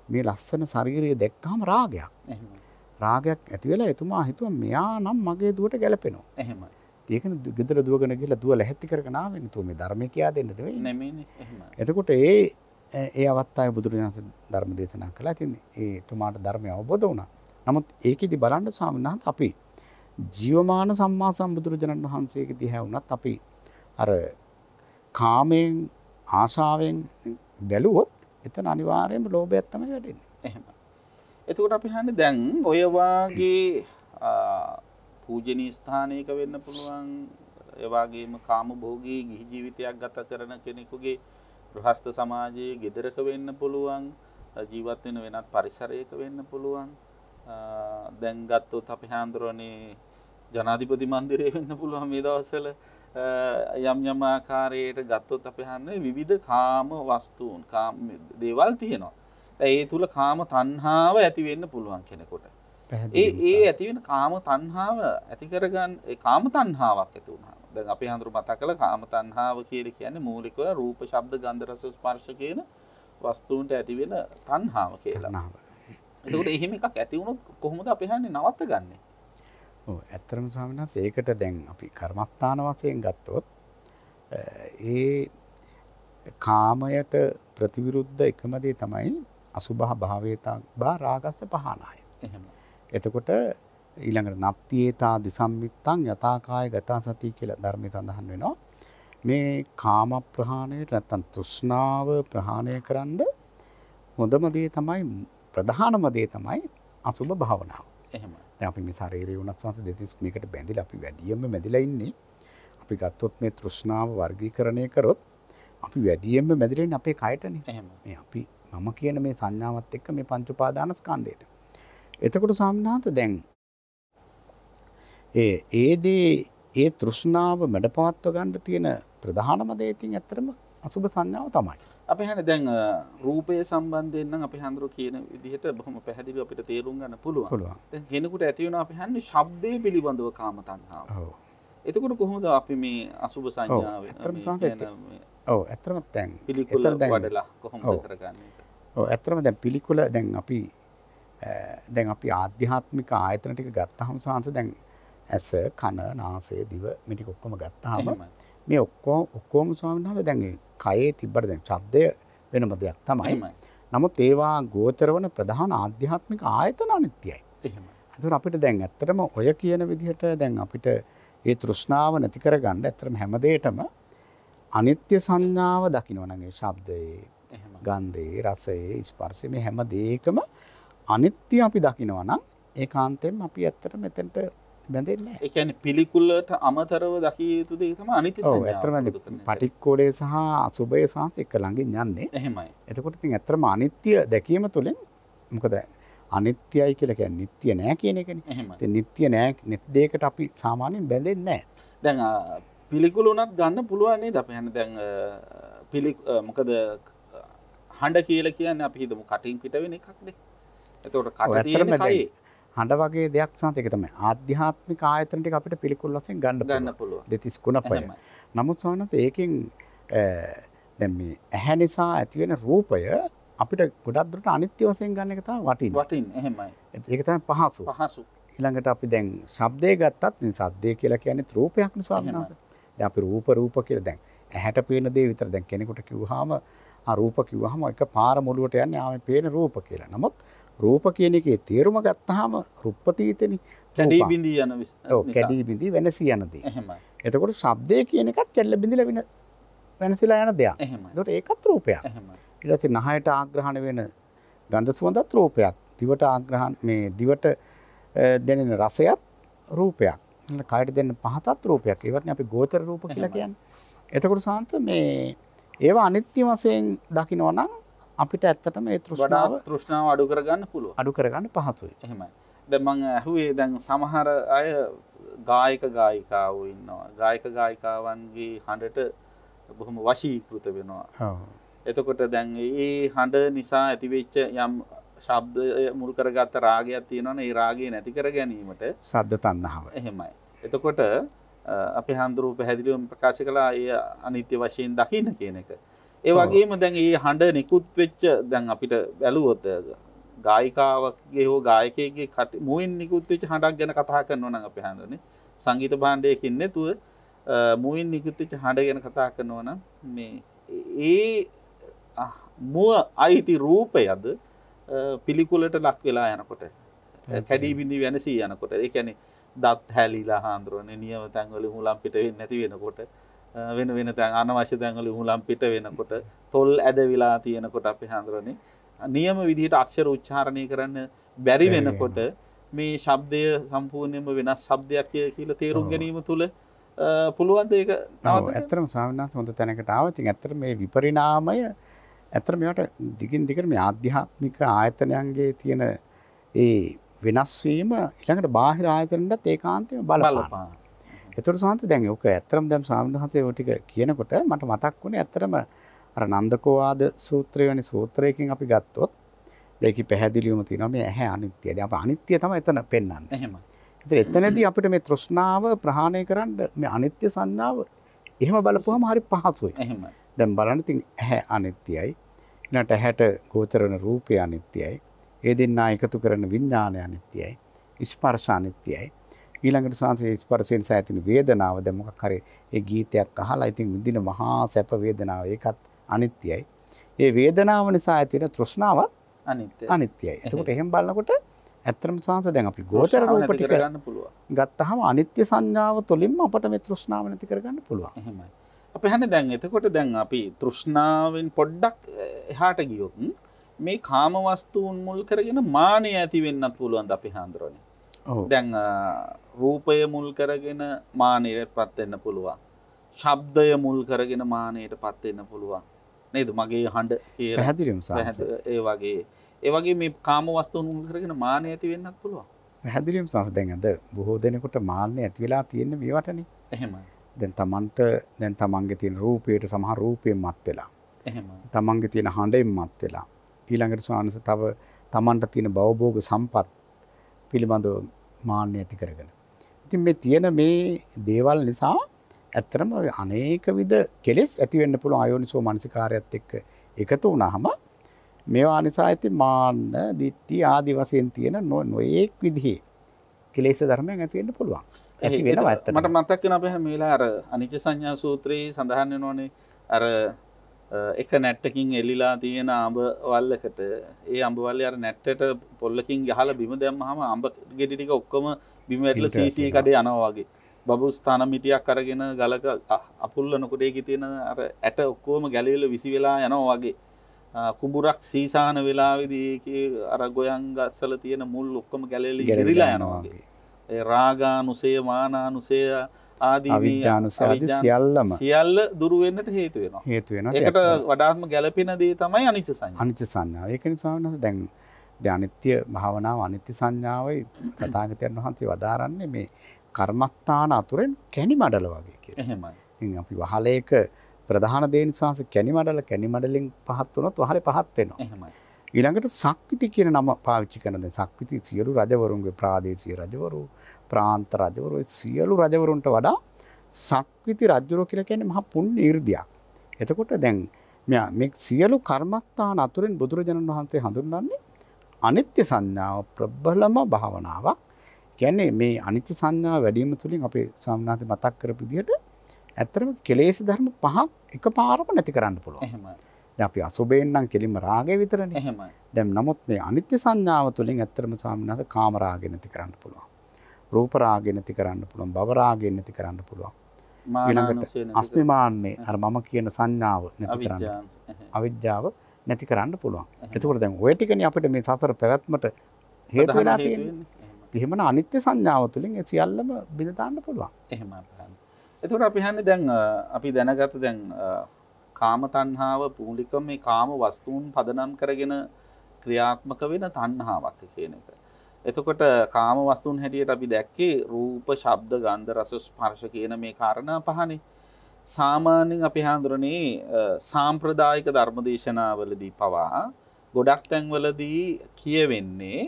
මේ ලස්සන ශරීරය දැක්කම රාගයක්. එහෙමයි. රාගයක් ඇති වෙලා එතුමා හිතුවා මෙයා නම් මගේ දුවට ගැලපෙනවා. එහෙමයි. ඒකනේ ගෙදර දුවගෙන ගිහලා දුව ලැහැත්ති කරගෙන ආවෙන්නේ. තෝ මේ ධර්මය කියා දෙන්න නෙවෙයි. නෙමෙයිනේ. එහෙමයි. එතකොට ඒ අවස්ථාවේ බුදුරජාණන් ධර්ම දේශනා කළා. ඉතින් ඒ තුමාට ධර්මය අවබෝධ වුණා. නමුත් ඒකෙදි බලන්න ස්වාමීන් වහන්සේ අපි ජීවමාන සම්මා සම්බුදුරජාණන් වහන්සේගේ දිහා වුණත් අපි අර කාමයෙන් ආශාවෙන් බැලුවොත් එතන අනිවාර්යයෙන්ම ලෝභයක් තමයි වැඩෙන්නේ. එහෙමයි. එතකොට අපි හන්නේ දැන් ඔය වාගේ පූජනීය ස්ථානයක වෙන්න පුළුවන් ඒ වගේම කාමභෝගී ගිහි ජීවිතයක් ගත කරන කෙනෙකුගේ ගෘහස්ත සමාජයේ ගෙදරක වෙන්න පුළුවන් ජීවත් වෙන වෙනත් පරිසරයක වෙන්න පුළුවන් දැන් ගත්තොත් අපි හඳුරන්නේ ජනාධිපති මන්දිරයේ වෙන්න පුළුවන් මේ දවස්වල යම් ආකාරයකට ගත්තොත් අපි හන්නේ විවිධ කාම වස්තුන් කාම දේවල් තියෙනවා. ඒ තුල කාම තණ්හාව ඇති වෙන්න පුළුවන් කෙනෙකුට. ඒ ඇති වෙන කාම තණ්හාව ඇති කරගන්න ඒ කාම තණ්හාවක් ඇති වුණාම දැන් අපි හඳුරු මතක් කළා කාම තණ්හාව කියන්නේ මූලිකව රූප, ශබ්ද, ගන්ධ, රස, ස්පර්ශ කියන වස්තුන්ට ඇති වෙන තණ්හාව කියලා. එතකොට එහෙම එකක් ඇති වුණොත් කොහොමද අපි හන්නේ නවත්තගන්නේ? ඔව් ඇත්තටම ස්වාමීන් වහන්සේ ඒකට දැන් අපි කර්මස්ථාන වශයෙන් ගත්තොත් ඒ කාමයට ප්‍රතිවිරුද්ධ එකම දේ තමයි අසුභ භාවේතා බා රාගස්ස පහනාය. එහෙම. එතකොට ඊළඟට නත්තියේතා දිසම්මිත්තං යථාකාය ගතා සති කියලා ධර්මයේ සඳහන් වෙනවා. මේ කාම ප්‍රහාණයට නැත්තම් තෘෂ්ණාව ප්‍රහාණය කරන්න හොඳම දේ තමයි ප්‍රධානම දේ තමයි අසුභ භාවනාව. එහෙමයි. දැන් අපි මේ ශරීරය වුණත් සංස දෙතිස් මේකට බැඳිලා අපි වැඩියෙන්ම බැඳිලා ඉන්නේ. අපි ගත්තොත් මේ තෘෂ්ණාව වර්ගීකරණය කරොත් අපි වැඩියෙන්ම බැඳිලා ඉන්නේ අපේ කයටනේ. එහෙමයි. මේ අපි මම කියන මේ සංඥාවත් එක්ක මේ පංච උපාදාන ස්කන්ධයට. එතකොට සාමනාත දැන් ඒ තෘෂ්ණාව මැඩපවත්ව ගන්න තියෙන ප්‍රධානම දේ ඉතින් ඇත්තටම අසුභ සංඥාව තමයි. අපි හන්නේ දැන් රූපය සම්බන්ධයෙන් නම් අපි හඳුරු කියන විදිහට බොහොම පැහැදිලිව අපිට තේරුම් ගන්න පුළුවන්. දැන් කෙනෙකුට ඇති වෙනවා අපි හන්නේ ශබ්දයේ පිළිබඳව කාම තණ්හාව. ඔව්. එතකොට කොහොමද අපි මේ අසුභ සංඥාව ඔව් ඇත්තටම දැන් පිළිකුල වඩලා කොහොමද කරගන්නේ? ඔව් ඇත්තටම දැන් පිළිකුල දැන් අපි ආධ්‍යාත්මික ආයතන ටික ගත්තාම සාංශ දැන් ඇස, කන, නාසය, දිව මේ ටික ඔක්කොම ගත්තාම මේ ඔක්කොම ස්වාමීන් වහන්සේ දැන් ඒ කයේ තිබ්බට දැන් ශබ්දය වෙනම දෙයක් තමයි. නමුත් ඒවා ගෝචර වන ප්‍රධාන ආධ්‍යාත්මික ආයතන අනිත්‍යයි. එහෙමයි. ඒතර අපිට දැන් ඇත්තටම ඔය කියන විදිහට දැන් අපිට ඒ තෘෂ්ණාව නැති කරගන්න ඇත්තටම හැම දෙයකම අනිත්‍ය සංඥාව දකින්න නම් ඒ ශබ්දයේ, ගන්ධයේ, රසයේ, ස්පර්ශයේ මේ හැම දෙයකම අනිත්‍ය අපි දකිනවා නම් ඒකාන්තයෙන් අපි ඇත්තට මෙතෙන්ට බැඳෙන්නේ නැහැ. ඒ කියන්නේ පිළිකුලට අමතරව දකිය යුතු දේ තමයි අනිත්‍ය සංඥාව. ඔව් ඇත්තටම පටික්කෝලේ සහ අසුභය සහ එක ළඟින් යන්නේ. එහෙමයි. එතකොට ඉතින් ඇත්තටම අනිත්‍ය දැකීම තුළින් මොකද අනිත්‍යයි කියලා කියන්නේ නිට්ටය නෑ කියන එකනේ. එහෙමයි. ඉතින් නිට්ටය නෑ නිට් දෙයකට අපි සාමාන්‍යයෙන් බැඳෙන්නේ නැහැ. දැන් පිළිකුල උනත් ගන්න පුළුවන් නේද? අපි හන්නේ දැන් මොකද හඬ කියලා කියන්නේ අපි හිතමු කටින් පිට වෙන එකක්නේ. එතකොට කට තියෙන කයේ හඬ වගේ දෙයක් සාන්ත ඒක තමයි ආධ්‍යාත්මික ආයතන ටික අපිට පිළිකුල් වශයෙන් ගන්න පුළුවන්. දෙතිස් කුණපය. නමුත් සානත ඒකෙන් දැන් මේ ඇහැ නිසා ඇති වෙන රූපය අපිට ගොඩක් දුරට අනිත්‍ය වශයෙන් ගන්න එක තමයි වටින්නේ. වටින්නේ එහෙමයි. ඒක තමයි පහසු. ඊළඟට අපි දැන් ශබ්දය ගත්තත් මේ ශබ්දය කියලා කියන්නේ රූපයක් නේ ස්වාමීන් වහන්සේ. දැන් අපි රූප කියලා දැන් ඇහැට පේන දේ විතර දැන් කෙනෙකුට කිව්වහම රූප කිව්වහම එක පාර මුලුවට යන්නේ ආවේ පේන රූප කියලා. නමුත් රූප කියන එකේ තේරුම ගත්තාම රුප්පතීතනේ කැඩී බිඳී යන ඔව් කැඩී බිඳී වෙනසී යන දේ. එහෙමයි. එතකොට ශබ්දය කියන එකත් කැඩලා බිඳිලා වෙනසලා යන දෙයක්. එහෙමයි. එතකොට ඒකත් රූපයක්. එහෙමයි. ඊට පස්සේ නහයට ආග්‍රහණ වෙන ගන්ධ සුවඳත් රූපයක්. දිවට ආග්‍රහණ මේ දිවට දැනෙන රසයත් රූපයක්. කයට දැනෙන පහතත් රූපයක්. ඒවත්නේ අපි ගෝචර රූප කියලා කියන්නේ. එතකොට සාන්ත මේ ඒවා අනිත්‍ය වශයෙන් දකිනවා නම් අපිට ඇත්තටම මේ තෘෂ්ණාව අඩු කරගන්න පුළුවන්. අඩු කරගන්න පහසුයි. එහෙමයි. දැන් මම අහුවේ දැන් සමහර අය ගායක ගායිකාවෝ ඉන්නවා. ගායක ගායිකාවන්ගේ හඬට බොහොම වශීකృత වෙනවා. ඔව්. එතකොට දැන් ඒ හඬ නිසා ඇතිවෙච්ච යම් ශබ්ද මුල් කරගත්ත රාගයක් තියෙනවනේ ඒ රාගය නැති කර ගැනීමට ශබ්ද තණ්හාව. එහෙමයි. එතකොට අපි හඳුරු පැහැදිලිවම ප්‍රකාශ කළා ඒ අනිත්‍ය වශයෙන් දකින්න කියන එක. ඒ වගේම දැන් මේ හඬ නිකුත් වෙච්ච දැන් අපිට බැලුවොත් ගායිකාවකගේ හෝ ගායකයෙක්ගේ මුවින් නිකුත් වෙච්ච හඬක් ගැන කතා කරනවා නම් අපි හඳුනන්නේ සංගීත භාණ්ඩයකින් නැතුව මුවින් නිකුත් වෙච්ච හඬ ගැන කතා කරනවා නම් මේ ඒ මුව අයිති රූපයද පිළිකුලට ලක් වෙලා යනකොට කැඩී බිඳී වෙනසී යනකොට ඒ කියන්නේ දත් හැලිලා හාන්දරෝනේ නියම තැන් වල හුලම් පිට වෙන්නේ නැති වෙනකොට වෙන තැන් අනවශ්‍ය තැන් වල හුලම් පිට වෙනකොට තොල් ඇදවිලා තියෙනකොට අපි හාන්දරෝනේ නියම විදිහට අක්ෂර උච්චාරණය කරන්න බැරි වෙනකොට මේ ශබ්දය සම්පූර්ණයෙන්ම වෙනස් ශබ්දයක් කියලා තේරුම් ගැනීම තුළ පුළුවන් ද ඒක ඔව් ඇත්තටම ස්වාමීන් වහන්සේ හොඳ තැනකට ආවා. ඉතින් ඇත්තට මේ විපරිණාමය ඇත්තට මේවට දිගින් දිගට මේ ආධ්‍යාත්මික ආයතනයන්ගේ තියෙන ඒ වෙනස් වීම ඊළඟට බාහිර ආයතනෙන්ටත් ඒකාන්තයෙන්ම බලපාන. ඒතර සාන්ත දැන් ඔක ඇත්තටම දැන් ස්වාමීන් වහන්සේ ඔය ටික කියනකොට මට මතක් වුණේ ඇත්තටම අර නන්දකෝවාද සූත්‍රය වැනි සූත්‍රයකින් අපි ගත්තොත් ඒකේ පැහැදිලිවම තියෙනවා මේ ඇහැ අනිත්‍යයි. දැන් අප අනිත්‍ය තමයි එතන පෙන්වන්නේ. එහෙමයි. එතනදී අපිට මේ තෘෂ්ණාව ප්‍රහාණය කරන්න මේ අනිත්‍ය සංඥාව එහෙම බලපුවම හරි පහසුයි. එහෙමයි. දැන් බලන්න ඉතින් ඇහැ අනිත්‍යයි. ඊළඟට ඇහැට ගෝචර වෙන රූපය අනිත්‍යයි. ඒ දෙන්නා එකතු කරන විඥානය අනිත්‍යයි. ස්පර්ශ අනිත්‍යයි. ඊළඟට සංසේ ස්පර්ශයෙන් සෑතින වේදනාව දැන් මොකක් හරි ඒ ගීතයක් අහලා ඉතින් විඳින මහා සැප වේදනාව ඒකත් අනිත්‍යයි. ඒ වේදනාව නිසා ඇතිවෙන තෘෂ්ණාව අනිත්‍යයි. එතකොට එහෙම බලනකොට ඇත්තටම සංස දැන් අපි ගෝචර රූප ටික ගන්න පුළුවන්. ගත්තාම අනිත්‍ය සංඥාව තුළින්ම අපට මේ තෘෂ්ණාව නැති කරගන්න පුළුවන්. එහෙමයි. අපි හන්නේ දැන් එතකොට දැන් අපි තෘෂ්ණාවෙන් පොඩ්ඩක් එහාට ගියොත් මේ කාම වස්තුන් මුල් කරගෙන මානය ඇති වෙන්නත් පුළුවන් ද අපි හඳුරන්නේ. ඔව්. දැන් රූපය මුල් කරගෙන මානයටපත් වෙන්න පුළුවන්. ශබ්දය මුල් කරගෙන මානයටපත් වෙන්න පුළුවන්. නේද? මගේ හඬ කියලා. පැහැදිලිවම සංස. ඒ වගේ මේ කාම වස්තුන් මුල් කරගෙන මානය ඇති වෙන්නත් පුළුවන්. පැහැදිලිවම සංස දැන් අද බොහෝ දෙනෙකුට මාන්නය ඇති වෙලා තියෙන්නේ මේවටනේ. එහෙමයි. දැන් තමන්ගේ තියෙන රූපයට සමහර රූපයෙන් මත් වෙලා. එහෙමයි. තමන්ගේ තියෙන හඬෙන් මත් වෙලා. ඊළඟට ස්වාමීන් තව තමන්ට තියෙන භවභෝග සම්පත් පිළිබඳව මාන්නය ඇති කරගෙන. ඉතින් මේ තියෙන මේ දේවල් නිසා ඇත්තටම අනේක විද කෙලෙස් ඇති වෙන්න පුළුවන් අයෝනිසෝ මනසිකාරයත් එක්ක එකතු වුණාම මේවා නිසා ඇති මාන්න, දිට්ඨි ආදි වශයෙන් තියෙන නොඑක් විදිහේ කෙලෙස් ධර්මයන් ඇති වෙන්න පුළුවන්. ඇති වෙනවා ඇත්තටම. මට මතක් වෙනවා අපි මේලා අර අනිච්ච සංඥා සූත්‍රයේ සඳහන් වෙනවනේ අර එක නැට්ටකින් එල්ලිලා තියෙන අඹ වල්ලකට ඒ අඹ වල්ලේ අර නැට්ටට පොල්ලකින් ගහලා බිම දැම්මහම අඹ ගෙඩි ටික ඔක්කොම බිම වැටලා සීසී කඩේ යනවා වගේ. බබුස් තන මිටියක් අරගෙන ගලක අපුල්ලනකොට ඒකේ තියෙන අර ඇට ඔක්කොම ගැලවිලා විසි වෙලා යනවා වගේ. කුඹුරක් සීසාන වෙලාවේදී ඒකේ අර ගොයන් ගස්වල තියෙන මුල් ඔක්කොම ගැලවිලා ඉරිලා යනවා වගේ. ඒ රාගානුසය, මානානුසය ආදී අවිජ්ජානුසය ආදී සියල්ල දුරු වෙන්නට හේතු වෙනවා. ඒකට වඩාත්ම ගැළපෙන දේ තමයි අනිච්ච සංඥා. අනිච්ච සංඥාව. ඒක නිසා වෙනස දැන් අනිත්‍ය භාවනාව අනිත්‍ය සංඥාවයි තථාගතයන් වහන්සේ වදාරන්නේ මේ කර්මස්ථාන අතුරෙන් කැණි මඩල වගේ කියලා. එහෙමයි. ඉතින් අපි වහලේක ප්‍රධාන දේ නිසා කැණි මඩලෙන් පහත් වුණොත් වහලේ පහත් වෙනවා. එහෙමයි. ඊළඟට සක්විති කියන නම පාවිච්චි කරන දැන් සක්විති සියලු රජවරුන්ගේ ප්‍රාදේශීය රජවරු, ප්‍රාන්ත රජවරු සියලු රජවරුන්ට වඩා සක්විති රජවරු කියලා කියන්නේ මහා පුණ්‍ය 이르දියක්. එතකොට දැන් මේ සියලු කර්මස්ථාන අතුරෙන් බුදුරජාණන් වහන්සේ හඳුන්වන්නේ අනිත්‍ය සංඥාව ප්‍රබලම භාවනාවක්. කියන්නේ මේ අනිත්‍ය සංඥාව වැඩි වීම තුළින් අපේ සාමනාත මතක් කරපු විදිහට ඇත්තටම කෙලෙස් ධර්ම පහක් එකපාරම නැති කරන්න පුළුවන්. එහෙමයි. දැන් අපි අසුබෙන් නම් කෙලින්ම රාගය විතරනේ. එහෙමයි. දැන් නමුත් මේ අනිත්‍ය සංඥාව තුළින් ඇත්තටම සාමනාත කාම රාගය නැති කරන්න පුළුවන්. රූප රාගය නැති කරන්න පුළුවන්. භව රාගය නැති කරන්න පුළුවන්. ඊළඟට අස්මිමාන්නේ අර මම කියන සංඥාව නැති කරන්න. අවිජ්ජාව නැති කරන්න පුළුවන්. එතකොට දැන් ඔය ටිකනේ අපිට මේ සසර පැවැත්මට හේතු වෙලා තියෙන්නේ. එහෙමන අනිත්‍ය සංඥාව තුළින් ඒ සියල්ලම බිඳ දාන්න පුළුවන්. එහෙමයි. එතකොට අපි හන්නේ දැන් අපි දැනගත්ත දැන් කාම තණ්හාව මූලිකව මේ කාම වස්තුන් පදනම් කරගෙන ක්‍රියාත්මක වෙන තණ්හාවක් කියන එක. එතකොට කාම වස්තුන් හැටියට අපි දැක්කේ රූප, ශබ්ද, ගන්ධ, රස, ස්පර්ශ කියන මේ කාරණා පහනේ. සාමාන්‍යයෙන් අපි හඳුරන්නේ සාම්ප්‍රදායික ධර්මදේශනාවලදී පවා ගොඩක් තැන්වලදී කියවෙන්නේ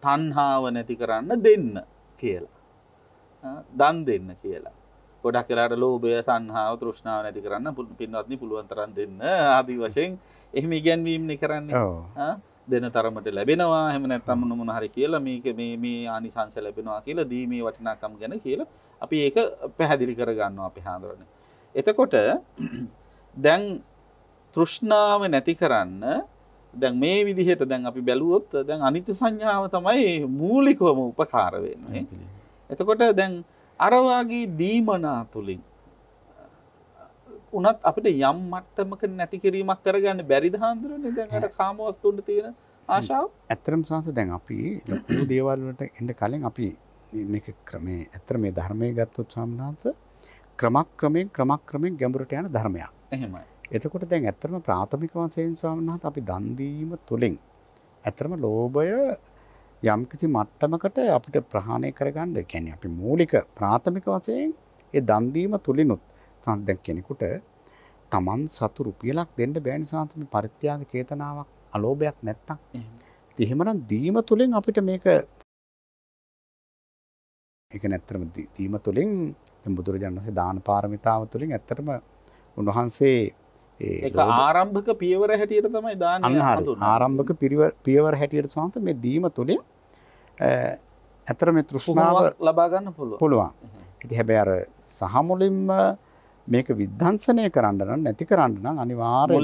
තණ්හාව නැති කරන්න දෙන්න කියලා. දන් දෙන්න කියලා. ගොඩක් වෙලාවට ලෝභය, තණ්හාව, තෘෂ්ණාව නැති කරන්න පින්වත්නි පුළුවන් තරම් දෙන්න ආදී වශයෙන් එහෙම ඉගැන්වීම්නේ කරන්නේ. දෙන තරමට ලැබෙනවා. එහෙම නැත්නම් මොන හරි කියලා මේක මේ ආනිසංස ලැබෙනවා කියලා දීමේ වටිනාකම් ගැන කියලා අපි ඒක පැහැදිලි කරගන්නවා අපි හඳුරන්නේ. එතකොට දැන් තෘෂ්ණාව නැති කරන්න දැන් මේ විදිහට දැන් අපි බැලුවොත් දැන් අනිත්‍ය සංඥාව තමයි මූලිකවම උපකාර වෙන්නේ. එතකොට දැන් අර වාගේ දීමනා තුලින් උනත් අපිට යම් මට්ටමක නැති කිරීමක් කරගන්න බැරිද හඳුරන්නේ දැන් අර කාම වස්තුන්ට තියෙන ආශාව. ඇත්තටම සංස දැන් අපි ලොකු දේවල් වලට එන්න කලින් අපි මේක ක්‍රමේ ඇත්තට මේ ධර්මයේ ගත්තොත් සම්මානස ක්‍රමක්‍රමයෙන් ගැඹුරට යන ධර්මයක්. එහෙමයි. එතකොට දැන් ඇත්තටම ප්‍රාථමික වශයෙන් ස්වාමීන් අපි දන් දීම තුළින් ඇත්තටම ලෝභය යම්කිසි මට්ටමකට අපිට ප්‍රහාණය කරගන්න, ඒ කියන්නේ අපි මූලික ප්‍රාථමික වශයෙන් ඒ දන් දීම තුළිනුත් දැන් කෙනෙකුට Taman සතු රුපියලක් දෙන්න බෑ නිසා මේ පරිත්‍යාග චේතනාවක් අලෝභයක් නැත්තම් ඉතින් එහෙමනම් දීම තුළින් අපිට මේක ඒක නැත්තරම දීම තුළින් බුදුරජාණන් වහන්සේ දාන පාරමිතාව තුළින් ඇත්තටම උන්වහන්සේ ඒක ආරම්භක පියවර හැටියට තමයි දානය හඳුන්වන්නේ. ආරම්භක පියවර හැටියට සාන්ත මේ දීම තුළින් ඇත්තට මේ තෘෂ්ණාව ලබා ගන්න පුළුවන්. ඉතින් හැබැයි අර සහ මුලින්ම මේක විද්ධාංශනය කරන්න නම් නැති කරන්න නම් අනිවාර්යයෙන්ම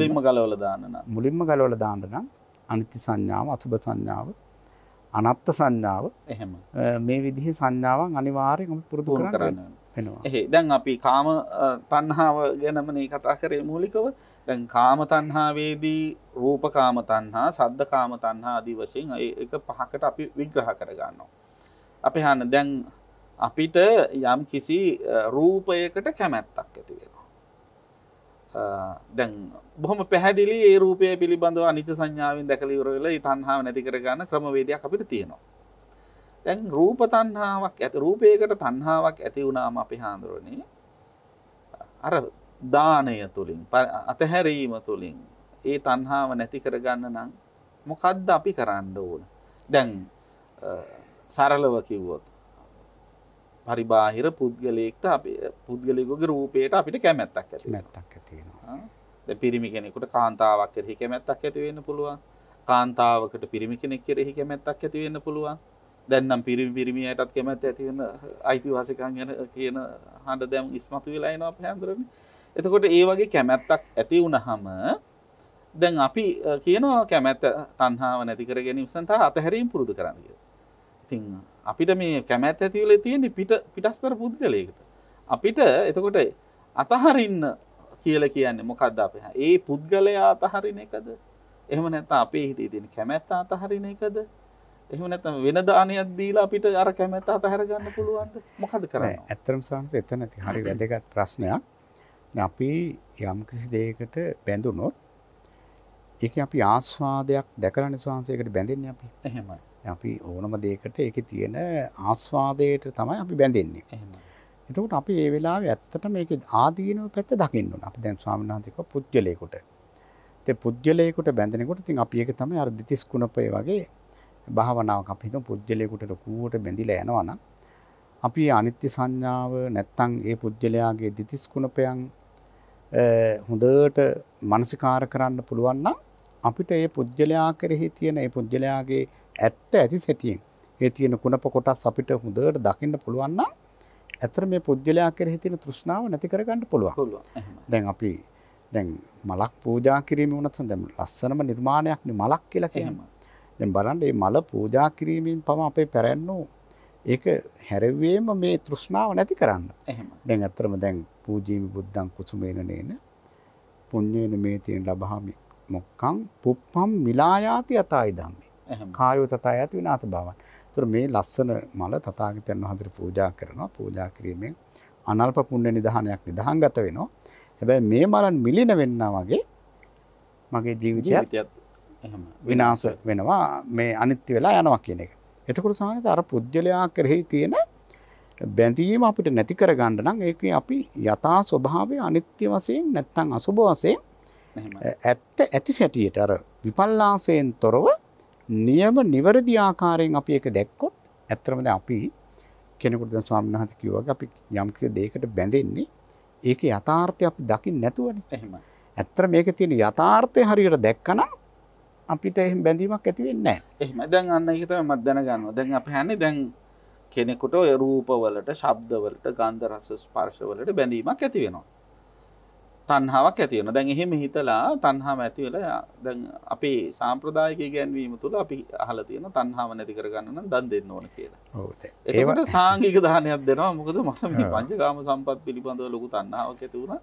මුලින්ම ගලවලා දාන්න නම් අනිත්‍ය සංඥාව, අසුභ සංඥාව, අනාත්ම සංඥාව එහෙම මේ විදිහේ සංඥාවන් අනිවාර්යෙන් අපි පුරුදු කරන්න වෙනවා. දැන් අපි කාම තණ්හාව ගැනම නේ කතා කරේ මූලිකව. දැන් කාම තණ්හාවේදී රූප කාම තණ්හා, සද්ද කාම තණ්හා ආදී වශයෙන් ඒක පහකට අපි විග්‍රහ කර ගන්නවා. අපි හන්න දැන් අපිට යම් කිසි රූපයකට කැමැත්තක් ඇති වෙනවා. දැන් බොහොම පැහැදිලි ඒ රූපය පිළිබඳව අනිත්‍ය සංඥාවෙන් දැකලා ඉවර වෙලා ඒ තණ්හාව නැති කර ගන්න ක්‍රමවේදයක් අපිට තියෙනවා. දැන් රූප තණ්හාවක් ඇති රූපයකට තණ්හාවක් ඇති වුණාම අපි හඳුරන්නේ අර දානය තුලින් අතහැරීම තුලින් ඒ තණ්හාව නැති කර ගන්න නම් මොකද්ද අපි කරන්න ඕන? දැන් සරලව කිව්වොත් පරිබාහිර පුද්ගලයෙක්ට අපි පුද්ගලයෙකුගේ රූපයට අපිට කැමැත්තක් ඇති වෙනවා. දැන් පිරිමි කෙනෙකුට කාන්තාවක් කෙරෙහි කැමැත්තක් ඇති වෙන්න පුළුවන්. කාන්තාවකට පිරිමි කෙනෙක් කෙරෙහි කැමැත්තක් ඇති වෙන්න පුළුවන්. දැන් නම් පිරිමියටත් කැමැත්ත ඇති වෙන අයිතිවාසිකම් ගැන කියන හඬ දැන් ඉස්මතු වෙලා එනවා අපි හඳුරන්නේ. එතකොට ඒ වගේ කැමැත්තක් ඇති වුනහම දැන් අපි කියනවා කැමැත්ත තණ්හාව නැති කර ගැනීම සඳහා අතහැරීම පුරුදු කරන්න කියලා. ඉතින් අපිට මේ කැමැත්ත ඇති වෙලා තියෙන්නේ පිටස්තර පුද්ගලයෙකුට. අපිට එතකොට අතහරින්න කියලා කියන්නේ මොකද්ද අපි? ඒ පුද්ගලයා අතහරින එකද? එහෙම නැත්නම් අපේ හිතේ තියෙන කැමැත්ත අතහරින එකද? එහෙම නැත්නම් වෙන දානයක් දීලා අපිට අර කැමැත්ත අතහැර ගන්න පුළුවන්ද? මොකද කරන්නේ? ඇත්තටම සංස එතන හරි වැදගත් ප්‍රශ්නයක්. අපි යම් කිසි දෙයකට බැඳුනොත් ඒක අපි ආස්වාදයක් දැකලානේ සංසයකට බැඳෙන්නේ අපි. එහෙමයි. අපි ඕනම දෙයකට ඒකේ තියෙන ආස්වාදයට තමයි අපි බැඳෙන්නේ. එහෙමයි. එතකොට අපි මේ වෙලාවේ ඇත්තට මේකේ ආදීනව පැත්ත දකින්න ඕන. අපි දැන් ස්වාමීන් වහන්සේ කිව්වා පුජ්‍යලයකට. ඒ පුජ්‍යලයකට බැඳෙනකොට ඉතින් අපි ඒක තමයි අර දිතිස් කුණපේ වගේ භාවනාවක් අපි හිතමු පුජ්‍යලයකට ලකුවට බැඳිලා යනවා නම් අපි අනිත්‍ය සංඥාව නැත්තම් ඒ පුජ්‍යලයාගේ දිතිස් කුණපයන් හොඳට මනසිකාර කරන්න පුළුවන් නම් අපිට ඒ පුජ්‍යලයා කෙරෙහි තියෙන ඒ පුජ්‍යලයාගේ ඇත්ත ඇති සැටියෙන් ඒ තියෙන කුණප කොටස් අපිට හොඳට දකින්න පුළුවන් නම් ඇත්තට මේ පුජ්‍යලයා කෙරෙහි තියෙන තෘෂ්ණාව නැති කරගන්න පුළුවන්. දැන් අපි දැන් මලක් පූජා කිරීම වුණත් දැන් ලස්සනම නිර්මාණයක් නේ මලක් කියලා කියන්නේ. දැන් බලන්න මේ මල පූජා කිරීමෙන් පම අපේ පැරැන්නෝ ඒක හැරෙව්වේම මේ තෘෂ්ණාව නැති කරන්න. දැන් අත්‍තරම දැන් පූජීමි බුද්ධං කුසුමේන නේන පුඤ්ඤේන මේ තියෙන ලබහමි මොක්කං පුප්පම් මිලායාති අතයි ධම්මේ. කායෝ තතයති විනාත භවං. ඒතර මේ ලස්සන මල තථාගතයන් වහන්සේ පූජා කරනවා. පූජා කිරීමෙන් අනල්ප පුණ්‍ය නිධානයක් නිධාංගත වෙනවා. හැබැයි මේ මලන් මිලින වෙන්නා වගේ මගේ ජීවිතයත් විනාශ වෙනවා මේ අනිත්‍ය වෙලා යනවා කියන එක. එතකොට සාමාන්‍යයෙන් අර පුජ්‍යලයා කෙරෙහි තියෙන බැඳීම අපිට නැති කරගන්න නම් ඒක අපි යථා ස්වභාවය අනිත්‍ය වශයෙන් නැත්නම් අසුභ වශයෙන් ඇත්ත ඇති සැටියට අර විපල්ලාසයෙන් තොරව නියම නිවැරදි ආකාරයෙන් අපි ඒක දැක්කොත් ඇත්තටම දැන් අපි කෙනෙකුට දැන් ස්වාමීන් වහන්සේ කිව්වා වගේ අපි යම් කිසි දෙයකට බැඳෙන්නේ ඒකේ යථාර්ථය අපි දකින්න නැතුවනේ. එහෙමයි. ඇත්තට මේකේ තියෙන යථාර්ථය හරියට දැක්කනම් අපිට එහෙම බැඳීමක් ඇති වෙන්නේ නැහැ. එහෙමයි. දැන් අන්න ඒක තමයි මම දැනගන්නවා. දැන් අපි හන්නේ දැන් කෙනෙකුට ඔය රූපවලට, ශබ්දවලට, ගන්ධ රස ස්පර්ශවලට බැඳීමක් ඇති වෙනවා. තණ්හාවක් ඇති වෙනවා. දැන් එහෙම හිතලා තණ්හාව ඇති වෙලා දැන් අපේ සාම්ප්‍රදායික ඉගැන්වීම තුළ අපි අහලා තියෙනවා තණ්හාව නැති කරගන්න නම් දන් දෙන්න ඕන කියලා. ඔව්. ඒකට සාංගික දානයක් දෙනවා. මොකද මට මේ පංචකාම සම්පත් පිළිබඳව ලොකු තණ්හාවක් ඇති වුණා.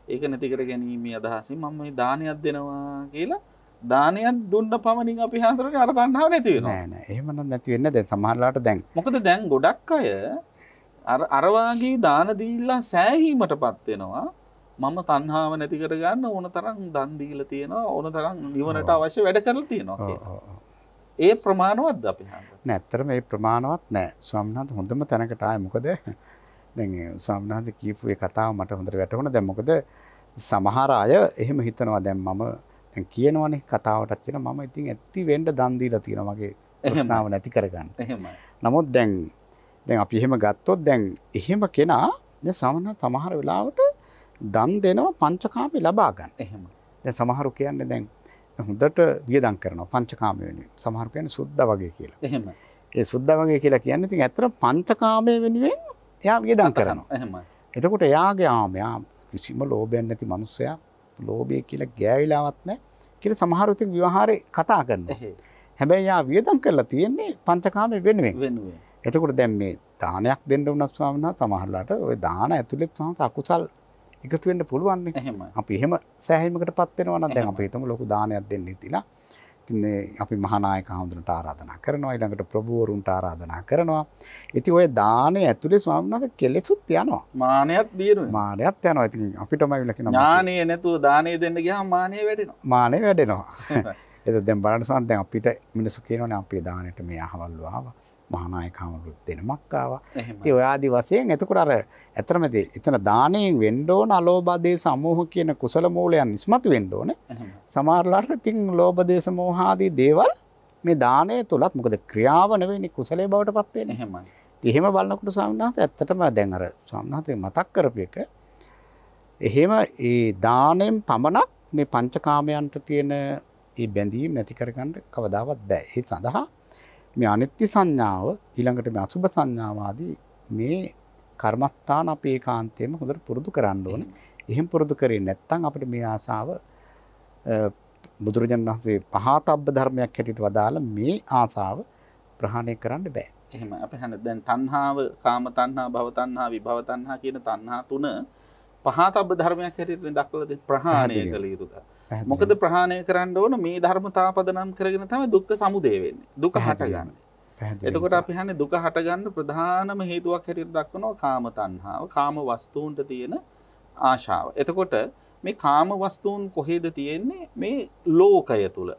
ඒක නැති කර ගැනීම අදහසින් මම මේ දානයක් දෙනවා කියලා දානයක් දුන්න පමණින් අපි හඳුරන්නේ අර තණ්හාව නැති වෙනවා. නෑ නෑ එහෙම නම් නැති වෙන්නේ දැන් සමහරලාට දැන් මොකද දැන් ගොඩක් අය අර වාගේ දාන දීලා සෑහීමටපත් වෙනවා. මම තණ්හාව නැති කරගන්න ඕන තරම් දන් දීලා තියෙනවා, ඕන තරම් නිවනට අවශ්‍ය වැඩ කරලා තියෙනවා කියලා. ඒ ප්‍රමාණවත්ද අපි හඳුරන්නේ? නෑ ඇත්තටම ඒ ප්‍රමාණවත් නෑ. ස්වාමීන් වහන්සේ හොඳම තැනකට ආයේ මොකද දැන් ස්වාමීන් වහන්සේ කියපු ඒ කතාව මට හොඳට වැටහුණා. දැන් මොකද සමහර අය එහෙම හිතනවා දැන් මම දැන් කියනවනේ කතාවටත් කියන මම ඉතින් ඇත්ති වෙන්න දන් දීලා තියෙනවා මගේ තෘෂ්ණාව නැති කරගන්න. එහෙමයි. නමුත් දැන් අපි එහෙම ගත්තොත් දැන් එහෙම කෙනා දැන් සමහර වෙලාවට දන් දෙනවා පංචකාමේ ලබා ගන්න. එහෙම. දැන් සමහරු කියන්නේ දැන් හොඳට වියදම් කරනවා පංචකාමයේ වෙනුවෙන්. සමහරු කියන්නේ සුද්ධ වගේ කියලා. එහෙම. ඒ සුද්ධ වගේ කියලා කියන්නේ ඉතින් ඇත්තට පංචකාමයේ වෙනුවෙන් එයා වියදම් කරනවා. එහෙමයි. එතකොට එයා කිසිම ලෝභයක් නැති මිනිස්සයා ලෝභය කියලා ගෑවිලාවත් නැහැ කියලා සමහරු ඉතින් විවහාරේ කතා කරනවා. හැබැයි යා වියදම් කරලා තියෙන්නේ පංචකාමයේ වෙනුවෙන්. එතකොට දැන් මේ දානයක් දෙන්න උනත් ස්වාමීන් වහන්සේ සමහරලාට ওই දාන ඇතුළේ සමහර අකුසල් එකතු වෙන්න පුළුවන් නේ. එහෙමයි. අපි එහෙම සෑහීමකටපත් වෙනවා නම් දැන් අපි හිතමු ලොකු දානයක් දෙන්න ඉතිලා. ඉතින් අපි මහානායක හඳුනට ආරාධනා කරනවා ඊළඟට ප්‍රභූවරුන්ට ආරාධනා කරනවා. ඉතින් ওই දානේ ඇතුලේ ස්වාමීන් වහන්සේ කෙලෙසුත් යනවා. මානයක් දියනවා. මානයක් යනවා. ඉතින් අපිටම ඇවිල්ලා කියනවා ඥානෙ නැතුව දානේ දෙන්න ගියාම මානෙ වැඩෙනවා. මානෙ වැඩෙනවා. ඒක දැන් බලන්න ස්වාමීන් දැන් අපිට මිනිස්සු කියනවානේ අපේ දානෙට මේ අහවල්ලු ආවා. මහානායක හඳුනට දෙනමක් ආවා. ඉතින් ඔය ආදි වශයෙන් එතකොට අර ඇත්තම එතන දාණයෙන් වෙන්න ඕන අලෝභ දේශ අමෝහ කියන කුසල මූලයන් ඉස්මතු වෙන්න ඕනේ. සමහරලාට ඉතින් ලෝභ දේශ මෝහ ආදී දේවල් මේ දාණය තුලත් මොකද ක්‍රියාව නෙවෙයි කුසලයේ බවට පත් වෙන්නේ. එහෙමයි. ඉතින් එහෙම බලනකොට ස්වාමීන් වහන්සේ ඇත්තටම දැන් අර ස්වාමීන් වහන්සේ මතක් කරපු එක එහෙම ඒ දාණයෙන් පමණක් මේ පංචකාමයන්ට තියෙන ඒ බැඳීම් නැති කරගන්න කවදාවත් බෑ. ඒ සඳහා මේ අනිත්‍ය සංඥාව ඊළඟට මේ අසුභ සංඥාව ආදී මේ කර්මස්ථාන අපේ ඒකාන්තයෙන්ම හොඳට පුරුදු කරන්න ඕනේ. එහෙම පුරුදු කරේ නැත්නම් අපිට මේ ආසාව බුදුරජාණන් වහන්සේ පහතබ්බ ධර්මයක් හැටියට වදාළ මේ ආසාව ප්‍රහාණය කරන්න බෑ. එහෙම අපි හන්නේ දැන් තණ්හාව, කාම තණ්හා, භව තණ්හා, විභව තණ්හා කියන තණ්හා තුන පහතබ්බ ධර්මයක් හැටියට දක්වලා දෙන ප්‍රහාණය කළ යුතුද? මොකද ප්‍රහාණය කරන්න ඕන මේ ධර්මතා පදනම් කරගෙන තමයි දුක්ඛ සමුදය වෙන්නේ. දුක හටගන්නේ. එතකොට අපි හන්නේ දුක හටගන්න ප්‍රධානම හේතුවක් හැටියට දක්වනවා කාම තණ්හාව, කාම වස්තුන්ට තියෙන ආශාව. එතකොට මේ කාම වස්තුන් කොහෙද තියෙන්නේ? මේ ලෝකය තුල.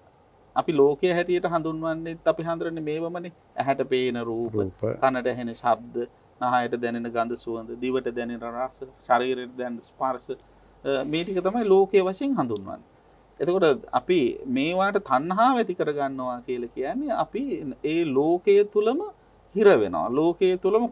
අපි ලෝකයේ හැටියට හඳුන්වන්නේත් අපි හඳුරන්නේ මේවමනේ. ඇහැට පේන රූප, කනට ඇහෙන ශබ්ද, නහයට දැනෙන ගඳ සුවඳ, දිවට දැනෙන රස, ශරීරයට දැනෙන ස්පර්ශ, මේ ටික තමයි ලෝකයේ වශයෙන් හඳුන්වන්නේ. එතකොට අපි මේවාට තණ්හාව ඇති කරගන්නවා කියලා කියන්නේ අපි ඒ ලෝකයේ තුලම හිර වෙනවා. ලෝකයේ තුලම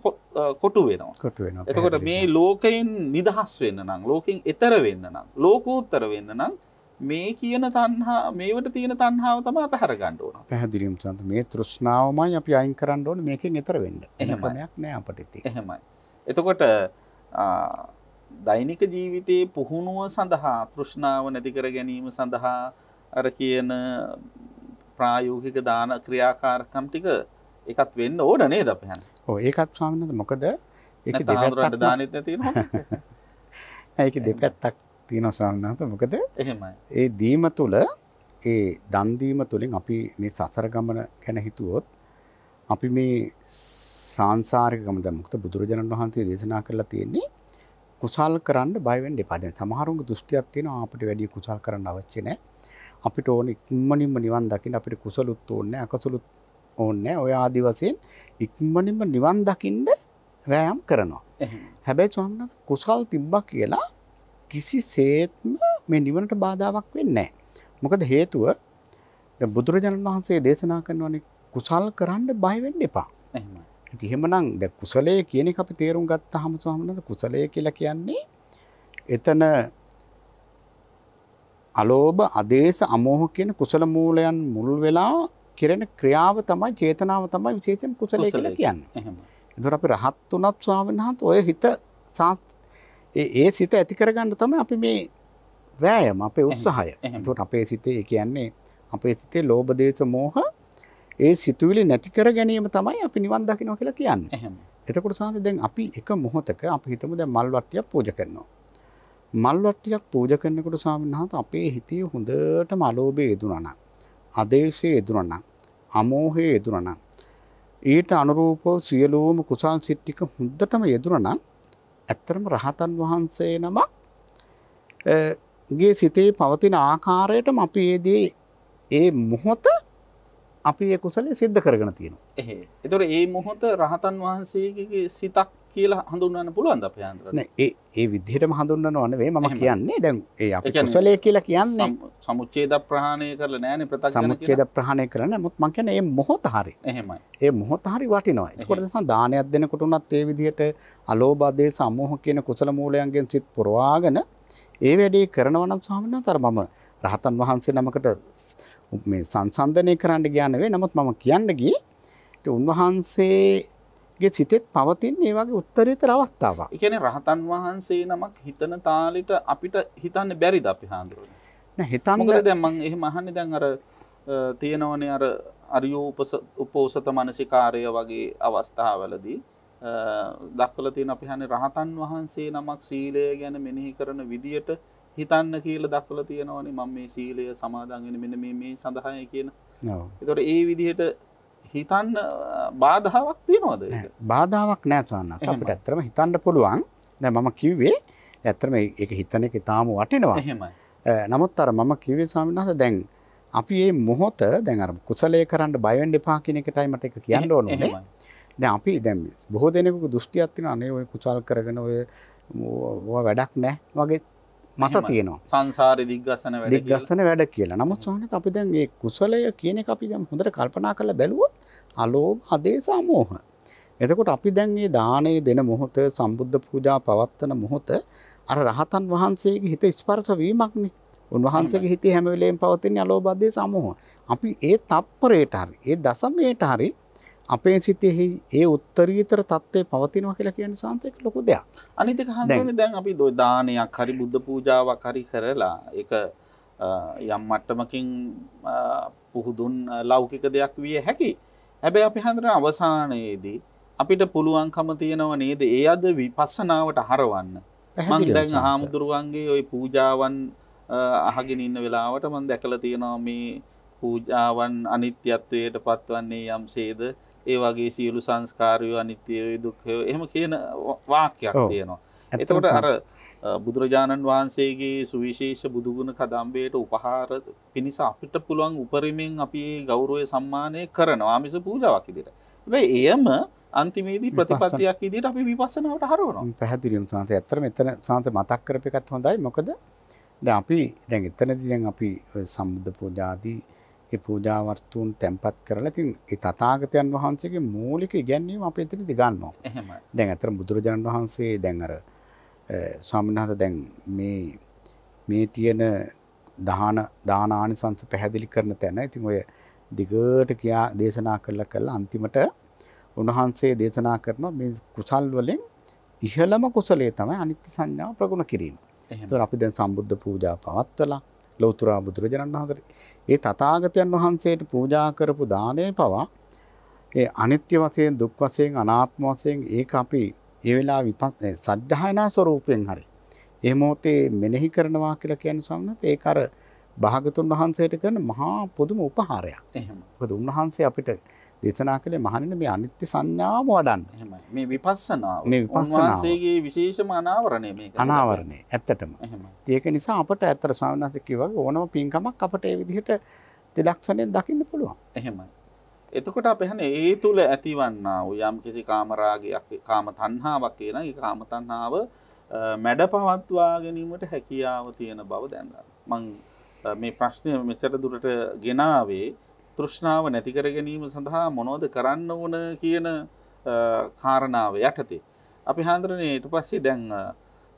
කොටු වෙනවා. එතකොට මේ ලෝකයෙන් නිදහස් වෙන්න නම්, ලෝකෙන් එතර වෙන්න නම්, ලෝකෝත්තර වෙන්න නම් මේ කියන තණ්හා, මේවට තියෙන තණ්හාව තමයි අතහැර ගන්න ඕන. පැහැදිලිවම සන්ත මේ තෘෂ්ණාවමයි අපි අයින් කරන්න ඕනේ මේකෙන් එතර වෙන්න. එහෙම ක්‍රමයක් නෑ අපිට ඉතින්. එහෙමයි. එතකොට දෛනික ජීවිතයේ පුහුණුව සඳහා තෘෂ්ණාව නැති කර ගැනීම සඳහා අර කියන ප්‍රායෝගික දාන ක්‍රියාකාරකම් ටික එකත් වෙන්න ඕන නේද අපි හන්නේ? ඔව් ඒකත් ස්වාමීන් වහන්සේ මොකද ඒකේ දෙපැත්තක් දානෙත් නැති වෙනවා. ඒකේ දෙපැත්තක් තියෙනවා ස්වාමීන් වහන්සේ මොකද? එහෙමයි. ඒ දීම තුල ඒ දන් දීම තුලින් අපි මේ සසර ගමන ගැන හිතුවොත් අපි මේ සාංශාරික ගමන දැන් මොකද බුදුරජාණන් වහන්සේ දේශනා කරලා තියෙන්නේ කුසල් කරන්න බය වෙන්න එපා. දැන් සමහරුන්ගේ දෘෂ්ටියක් තියෙනවා අපිට වැඩි කුසල් කරන්න අවශ්‍ය නැහැ. අපිට ඕනේ ඉක්මනින්ම නිවන් දකින්න අපිට කුසලුත් ඕනේ නැහැ, අකුසලුත් ඕනේ නැහැ. ඔය ආදි වශයෙන් ඉක්මනින්ම නිවන් දකින්න වෑයම් කරනවා. හැබැයි ස්වාමීන් වහන්සේ කුසල් තිබ්බා කියලා කිසිසේත්ම මේ නිවනට බාධාවක් වෙන්නේ නැහැ. මොකද හේතුව දැන් බුදුරජාණන් වහන්සේ දේශනා කරනවානේ කුසල් කරන්න බය වෙන්න එපා. එහෙමයි. ඉතින් එහෙමනම් දැන් කුසලයේ කියන එක අපි තේරුම් ගත්තාම ස්වාමීන් වහන්සේ කුසලය කියලා කියන්නේ එතන අලෝභ, අදේශ, අමෝහ කියන කුසල මූලයන් මුල් වෙලා කෙරෙන ක්‍රියාව තමයි, චේතනාව තමයි විශේෂයෙන් කුසලය කියලා කියන්නේ. එහෙමයි. ඒතර අපි රහත් වුණත් ස්වාමීන් වහන්සේ ඔය හිත ඒ සිත ඇති කරගන්න තමයි අපි මේ වෑයම, අපේ උත්සාහය. ඒකට අපේ සිතේ කියන්නේ අපේ සිතේ ලෝභ, දේශ, මෝහ ඒ සිතුවිලි නැති කර ගැනීම තමයි අපි නිවන් දකින්න කියලා කියන්නේ. එතකොට සාමාන්‍යයෙන් දැන් අපි එක මොහොතක අපි හිතමු දැන් මල් වට්ටියක් පූජා කරනවා. මල් වට්ටියක් පූජා කරනකොට ස්වාමීන් වහන්සේ අපේ හිතේ හොඳටම අලෝභය යෙදුණා නම්, ආදේශය යෙදුණා නම්, අමෝහය යෙදුණා නම්, ඊට අනුරූපව සියලුම කුසල් සිත් ටික හොඳටම යෙදුණා නම් ඇත්තටම රහතන් වහන්සේ නමක් ගේ සිතේ පවතින ආකාරයටම අපි ඒ මොහොත අපි ඒ කුසලයේ සිද්ධ කරගෙන තියෙනවා. ඒතොර ඒ මොහොත රහතන් වහන්සේගේ සිතක් කියලා හඳුන්වන්න පුළුවන්ද අපේ ආන්දර? නෑ ඒ විදිහටම හඳුන්වනව නෙවෙයි මම කියන්නේ. දැන් ඒ අපි කුසලයේ කියලා කියන්නේ සමුච්ඡේද ප්‍රහාණය කරලා නෑනේ ප්‍රත්‍යක්ෂ සමුච්ඡේද ප්‍රහාණය කරලා නෑ. මම කියන්නේ මේ මොහොත හරි. එහෙමයි. ඒ මොහොත හරි වටිනවා. ඒකට තමයි දානයක් දෙනකොට උනත් ඒ විදිහට අලෝභ ආදේශ සමෝහ කියන කුසල මූලයන්ගෙන් සිත් පුරවාගෙන ඒ වැඩේ කරනවා නම් ස්වාමීන් වහන්සේ මම රහතන් වහන්සේ නමකට මේ සංසන්දනය කරන්න ගියා නෙවෙයි. නමුත් මම කියන්න ගියේ උන්වහන්සේගේ සිතෙත් පවතින මේ වගේ උත්තරීතර අවස්ථාවක්. ඒ කියන්නේ රහතන් වහන්සේ නමක් හිතන තාලෙට අපිට හිතන්න බැරිද අපි හාඳුරන්නේ? නෑ හිතන්න. මොකද දැන් මම එහෙම අහන්නේ දැන් අර තියෙනවනේ අර අරියෝ උපෝසත මනසිකාරය වගේ අවස්ථාවලදී දක්වලා තියෙන අපි හන්නේ රහතන් වහන්සේ නමක් සීලය ගැන මෙනෙහි කරන විදියට හිතන්න කියලා දක්වලා තියෙනවනේ මම මේ සීලය සමාදන් වෙන්නේ මෙන්න මේ සඳහායි කියන. ඔව්. ඒතකොට ඒ විදිහට හිතන්න බාධාවක් තියනවද? බාධාවක් නෑ ස්වාමීන් වහන්සේ. අපිට ඇත්තටම හිතන්න පුළුවන්. දැන් මම කිව්වේ ඇත්තටම ඒක හිතන එක තාම වටිනවා. එහෙමයි. නමුත් අර මම කිව්වේ ස්වාමීන් වහන්සේ දැන් අපි මේ මොහොත දැන් අර කුසලයේ කරන්න බය වෙන්න එපා කියන එකටයි මට ඒක කියන්න ඕනේ. දැන් අපි දැන් බොහෝ දෙනෙකුගේ දෘෂ්ටියක් තියෙනවා නේ ඔය කුසල් කරගෙන ඔය වැඩක් නැහැ වගේ මත තියෙනවා. සංසාරේ දිග්ගස්සන වැඩ කියලා. නමුත් සෝනත් අපි දැන් මේ කුසලය කියන එක අපි දැන් හොඳට කල්පනා කරලා බැලුවොත් අලෝභ ආදේශ අමෝහ. එතකොට අපි දැන් මේ දානේ දෙන මොහොත සම්බුද්ධ පූජා පවත්වන මොහොත අර රහතන් වහන්සේගේ හිත ස්පර්ශ වීමක්නේ. උන්වහන්සේගේ හිතේ හැම වෙලේම පවතින අලෝභ ආදේශ අමෝහ. අපි ඒ තප්පරයට හරි ඒ දසමයට හරි අපේ සිතෙහි ඒ උත්තරීතර தත්ත්වය පවතිනවා කියලා කියන සංසේක ලොකු දෙයක්. අනිත් එක හඳුනන්නේ දැන් අපි දානයක් හරි බුද්ධ පූජාවක් හරි කරලා ඒක යම් මට්ටමකින් පුහුදුන් ලෞකික දෙයක් විය හැකි. හැබැයි අපි හඳුනන අවසානයේදී අපිට පුළුවන්කම තියෙනව නේද ඒ අද විපස්සනාවට හරවන්න. මම දැන් හාමුදුරුවන්ගේ ওই පූජාවන් අහගෙන ඉන්න වෙලාවට මම දැකලා තියෙනවා මේ පූජාවන් අනිත්‍යත්වයට පත්වන්නේ යම්සේද ඒ වගේ සියලු සංස්කාරය අනිත්‍යයි දුක්ඛය එහෙම කියන වාක්‍යයක් තියෙනවා. එතකොට අර බුදුරජාණන් වහන්සේගේ සුවිශේෂ බුදුගුණ කදම්බයට උපහාර පිණිස අපිට පුළුවන් උපරිමෙන් අපි ගෞරවය සම්මානය කරනවා මිස පූජාවක් විදිහට. හැබැයි එයම අන්තිමේදී ප්‍රතිපත්තියක් විදිහට අපි විපස්සනාවට හරවනවා. පැහැදිලිවම සාන්ත ඇත්තටම එතන සාන්ත මතක් කරපු එකත් හොඳයි. මොකද දැන් අපි දැන් එතනදී දැන් අපි සම්බුද්ධ පූජාදී ඒ පූජා වස්තුන් තැන්පත් කරලා ඉතින් ඒ තථාගතයන් වහන්සේගේ මූලික ඉගැන්වීම අපි එතනදී ගන්නවා. එහෙමයි. දැන් අතර බුදුරජාණන් වහන්සේ දැන් අර ස්වාමීන් වහන්සේ දැන් මේ තියෙන දාන ආනිසංස පැහැදිලි කරන තැන ඉතින් ඔය දිගට කියා දේශනා කළා අන්තිමට උන්වහන්සේ දේශනා කරනවා මේ කුසල් වලින් ඉහළම කුසලයේ තමයි අනිත්‍ය සංඥාව ප්‍රගුණ කිරීම. ඒතර අපි දැන් සම්බුද්ධ පූජා පවත්වලා ලෞතර බුදුරජාණන් වහන්සේ ඒ තථාගතයන් වහන්සේට පූජා කරපු දාණය පවා ඒ අනිත්‍ය වශයෙන් දුක් වශයෙන් අනාත්ම වශයෙන් ඒක අපි ඒ වෙලාව සද්ධායනා ස්වරූපයෙන් හරි ඒ මොහොතේ මෙනෙහි කරනවා කියලා කියන්නේ සම්මත ඒක අර භාගතුන් වහන්සේට කරන මහා පොදුම උපහාරයක්. එහෙමයි. මොකද උන්වහන්සේ අපිට දේශනා කළේ මහණෙනි මේ අනිත්‍ය සංඥාවම වඩන්න. එහෙමයි. මේ විපස්සනාව. උන්වහන්සේගේ විශේෂම අනාවරණය මේක. අනාවරණය. ඇත්තටම. එහෙමයි. ඒක නිසා අපට ඇත්තට ස්වාමීන් වහන්සේ කිව්වා ඕනම පින්කමක් අපට ඒ විදිහට ත්‍රිලක්ෂණයෙන් දකින්න පුළුවන්. එහෙමයි. එතකොට අපි හන්නේ ඒ තුල ඇතිවන්නා වූ යම් කිසි කාමරාගයක් කාම තණ්හාවක් කියන ඒ කාම තණ්හාව මැඩ පවත්වා ගැනීමට හැකියාව තියෙන බව දැනගන්න. මම මේ ප්‍රශ්නය මෙච්චර දුරට ගෙනාවේ තෘෂ්ණාව නැති කර ගැනීම සඳහා මොනවද කරන්න ඕන කියන කාරණාව යටතේ. අපි හඳුරන්නේ ඊට පස්සේ දැන්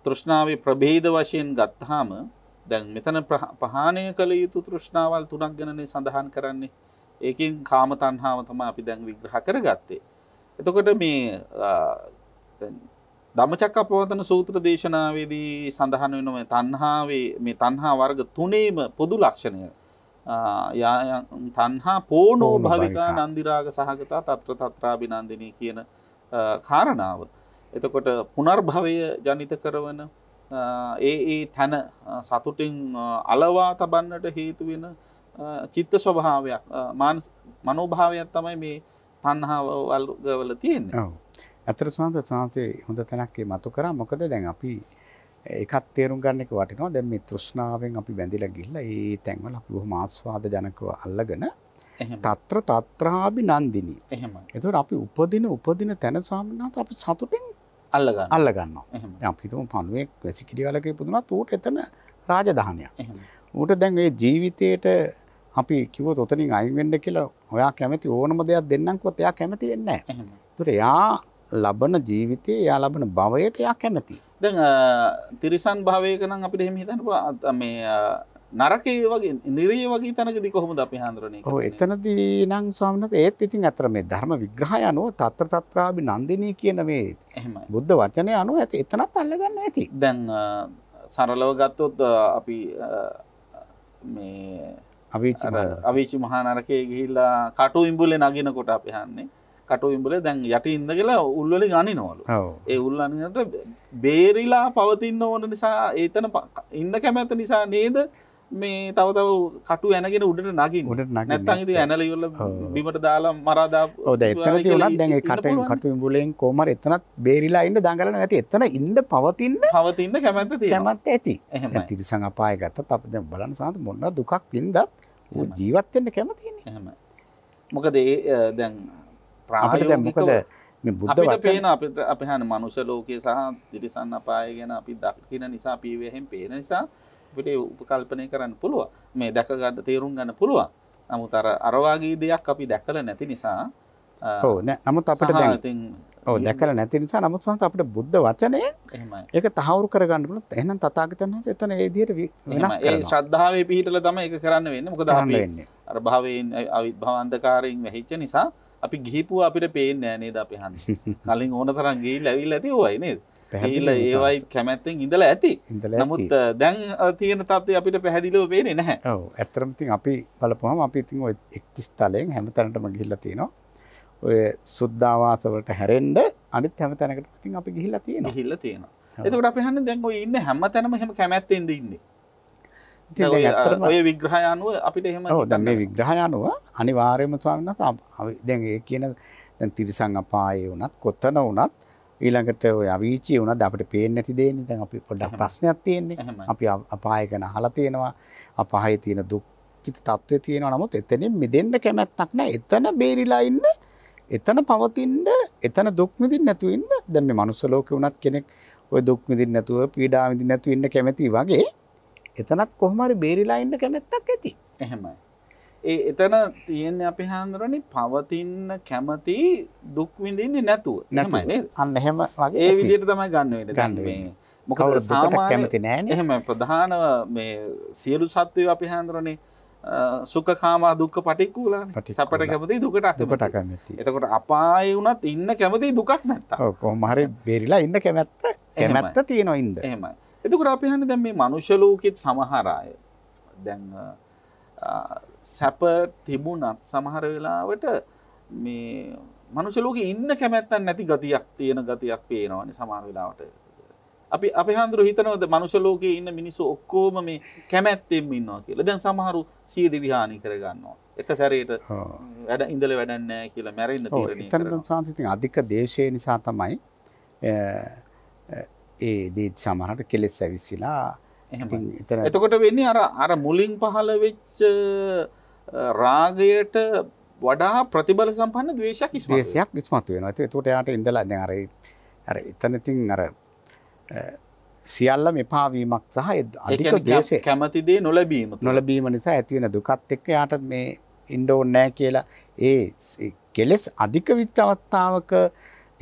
තෘෂ්ණාවේ ප්‍රභේද වශයෙන් ගත්තාම දැන් මෙතන පහාණය කළ යුතු තෘෂ්ණාවල් තුනක් ගැනනේ සඳහන් කරන්නේ. ඒකෙන් කාම තණ්හාව තමයි අපි දැන් විග්‍රහ කරගත්තේ. එතකොට මේ ධම්මචක්කප්පවත්තන සූත්‍ර දේශනාවේදී සඳහන් වෙන මේ තණ්හාවේ මේ තණ්හා වර්ග තුනේම පොදු ලක්ෂණය තණ්හා පෝනෝ භවිකා නන්දිරාග සහගතා తත්‍ර තත්‍රාබිනන්දිනී කියන කාරණාව. එතකොට පුනර්භවය ජනිත කරන ඒ තැන සතුටින් අලවා තබන්නට හේතු වෙන චිත්ත ස්වභාවයක් මනෝභාවයක් තමයි මේ තණ්හාව වල තියෙන්නේ. ඔව්. අතර සාන්තේ හොඳ තැනක් මතු කරා. මොකද දැන් අපි ඒකත් තේරුම් ගන්න එක වටිනවා. දැන් මේ තෘෂ්ණාවෙන් අපි බැඳිලා ගිහිල්ලා ඒ තැන්වල අපි බොහොම ආස්වාද ජනකව අල්ලගෙන తත්‍ර తත්‍රාභි නන්දිනී. එහෙමයි. ඒතකොට අපි උපදින තැන ස්වාමීන් වහන්සේ අපි සතුටින් අල්ල ගන්නවා. දැන් අපි හිතමු පණුවෙක් වැසිකිලි වලක ඉපදුනත් ඌට එතන රාජධානියක්. ඌට දැන් මේ ජීවිතේට අපි කිව්වොත් ඔතනින් අයින් වෙන්න කියලා ඔයා කැමති ඕනම දෙයක් දෙන්නම් කිව්වොත් එයා කැමති වෙන්නේ නැහැ. ඒතකොට එයා ලබන ජීවිතේ එයා ලබන භවයට එයා කැමති. දැන් තිරිසන් භාවයක නම් අපිට එහෙම හිතන්න පුළුවන් මේ නරකයේ වගේ නිරයේ වගේ තැනකදී කොහොමද අපි හඳුරන්නේ? ඔව් එතනදී නම් ස්වාමීන් වහන්සේ ඒත් ඉතින් අතර මේ ධර්ම විග්‍රහය අනුව తත්‍ර తත්‍රාභි නන්දිනී කියන මේ එහෙමයි. බුද්ධ වචනය අනුව එතනත් අල්ලගන්න ඇති. දැන් සරලව ගත්තොත් අපි මේ අවීචි මහා නරකයේ ගිහිල්ලා කටු ඉඹුලේ නගිනකොට අපි හන්නේ කටු ඉඹුලේ දැන් යටි ඉඳ කියලා උල් වලින් අනිනවලු. ඒ උල් අනිනට බේරිලා පවතින්න ඕන නිසා ඒතන ඉන්න කැමැත්ත නිසා නේද මේ තව කටු ඇනගෙන උඩට නගින්නේ. නැත්නම් ඉතින් ඇනලා ඉවරලා බිමට දාලා මරා දාපු. ඔව් දැන් එතනදී උනත් දැන් ඒ කටු ඉඹුලෙන් කොහමද එතනත් බේරිලා ඉන්න දඟලන නැති එතන ඉන්න පවතින්න කැමැත්ත තියෙනවා. කැමැත්ත ඇති. දැන් තිරිසන් අපාය ගත්තත් අපි දැන් බලන්න සාන්ත මොන දුකක් වින්දත් ජීවත් වෙන්න කැමතිනේ. එහෙමයි. මොකද දැන් අපිට දැන් මොකද මේ බුද්ධ වචන පේන අපිට අපි හන මනුෂ්‍ය ලෝකයේ සහ තිරිසන් අපාය ගැන අපි දකින නිසා අපි වෙහෙන් පේන නිසා අපිට උපකල්පනය කරන්න පුළුවන්. මේ දැක ගන්න තේරුම් ගන්න පුළුවන්. නමුත් අර වාගේ දෙයක් අපි දැකලා නැති නිසා ඔව් නමුත් අපිට දැන් ඔව් දැකලා නැති නිසා නමුත් සමහර අපිට බුද්ධ වචනය එහෙමයි. ඒක තහවුරු කරගන්න පුළුවන්. එහෙනම් තථාගතයන් වහන්සේ එතන ඒ විදිහට වෙනස් කරනවා. ඒ ශ්‍රද්ධාවේ පිහිටලා තමයි ඒක කරන්න වෙන්නේ. මොකද අපි අර භවයෙන් අවිද්භව අන්ධකාරයෙන් වැහිච්ච නිසා අපි ගිහිපුව අපිට පේන්නේ නැහැ නේද අපි හන්නේ. කලින් ඕන තරම් ගිහිල්ලා ඇවිල්ලා ඇති ඕවයි නේද? ගිහිල්ලා ඒවයි කැමැත්තෙන් ඉඳලා ඇති. නමුත් දැන් තියෙන තත්ත්වය අපිට පැහැදිලිව පේන්නේ නැහැ. ඔව් ඇත්තටම ඉතින් අපි බලපුවම අපි ඉතින් ওই 31 තලයෙන් හැමතැනටම ගිහිල්ලා තියෙනවා. ඔය සුද්ධාවාස වලට හැරෙන්න අනිත් හැම තැනකට ඉතින් අපි ගිහිල්ලා තියෙනවා. එතකොට අපි හන්නේ දැන් ඔය ඉන්නේ හැම තැනම එහෙම කැමැත්තෙන්ද ඉන්නේ. ඉතින් දැන් ඇත්තටම ඔය විග්‍රහය අනුව අපිට එහෙම ඔව් දැන් මේ විග්‍රහය අනුව අනිවාර්යයෙන්ම ස්වාමීන් වහන්සේ දැන් ඒ කියන දැන් තිරිසන් අපායේ වුණත් කොතන වුණත් ඊළඟට ඔය අවීචිය වුණත් අපිට පේන්නේ නැති දෙන්නේ. දැන් අපි පොඩ්ඩක් ප්‍රශ්නයක් තියෙන්නේ. අපි අපාය ගැන අහලා තියෙනවා. අපායේ තියෙන දුක්ඛිත තත්ත්වය තියෙනවා. නමුත් එතනින් මිදෙන්න කැමැත්තක් නැහැ. එතන බේරිලා ඉන්න එතන පවතින්න එතන දුක් විඳින්න නැතුව ඉන්න. දැන් මේ මනුස්ස ලෝකේ වුණත් කෙනෙක් ඔය දුක් විඳින්න නැතුව පීඩා විඳින්න නැතුව ඉන්න කැමැති වගේ එතනත් කොහොම හරි බේරිලා ඉන්න කැමැත්තක් ඇති. එහෙමයි. එතන තියෙන්නේ අපි හඳුරන්නේ පවතින්න කැමති දුක් විඳින්නේ නැතුව. එහෙමයි නේද? අන්න එහෙම වගේ ඒ විදිහට තමයි ගන්න වෙන්නේ. මේ මොකද සාමාන්‍ය කැමති නෑනේ. එහෙම ප්‍රධාන මේ සියලු සත්වයෝ අපි හඳුරන්නේ සුඛකාමා දුක්ඛ පටික්කුලානේ. සැපට කැමති දුකට කැමති. එතකොට අපායේ වුණත් ඉන්න කැමති දුකක් නැත්තම්. ඔව් කොහොම හරි බේරිලා ඉන්න කැමැත්ත තියෙනවා ඉන්න. එහෙමයි. එතකොට අපි හන්නේ දැන් මේ මනුෂ්‍ය ලෝකෙත් සමහර අය දැන් සැප තිබුණත් සමහර වෙලාවට මේ මනුෂ්‍ය ලෝකේ ඉන්න කැමැත්තක් නැති ගතියක් තියෙන ගතියක් පේනවානේ සමහර වෙලාවට. අපි හඳුරු හිතනවාද මනුෂ්‍ය ලෝකේ ඉන්න මිනිස්සු ඔක්කොම මේ කැමැත්තෙන් ඉන්නවා කියලා. දැන් සමහරු සිය දිවිහානි කර ගන්නවා. එක සැරේට ඉඳලා වැඩක් නැහැ කියලා මැරෙන්න තීරණය කරනවා. එතන සංසිතින් අධික දේශය නිසා තමයි ඒ දේ සමහරට කෙලෙස් ඇවිස්සලා එතකොට වෙන්නේ අර මුලින් පහළ වෙච්ච රාගයට වඩා ප්‍රතිබල සම්පන්න ද්වේෂයක් ඉස්මතු වෙනවා. එතකොට යාට ඉඳලා දැන් අර එතන ඉතින් අර සියල්ලම එපා වීමක් සහ අධික ද්වේෂය කැමති දේ නොලැබීම නිසා ඇති වෙන දුකත් එක්ක යාට මේ ඉන්න ඕනේ නැහැ කියලා ඒ කෙලෙස් අධික විච්ච අවස්ථාවක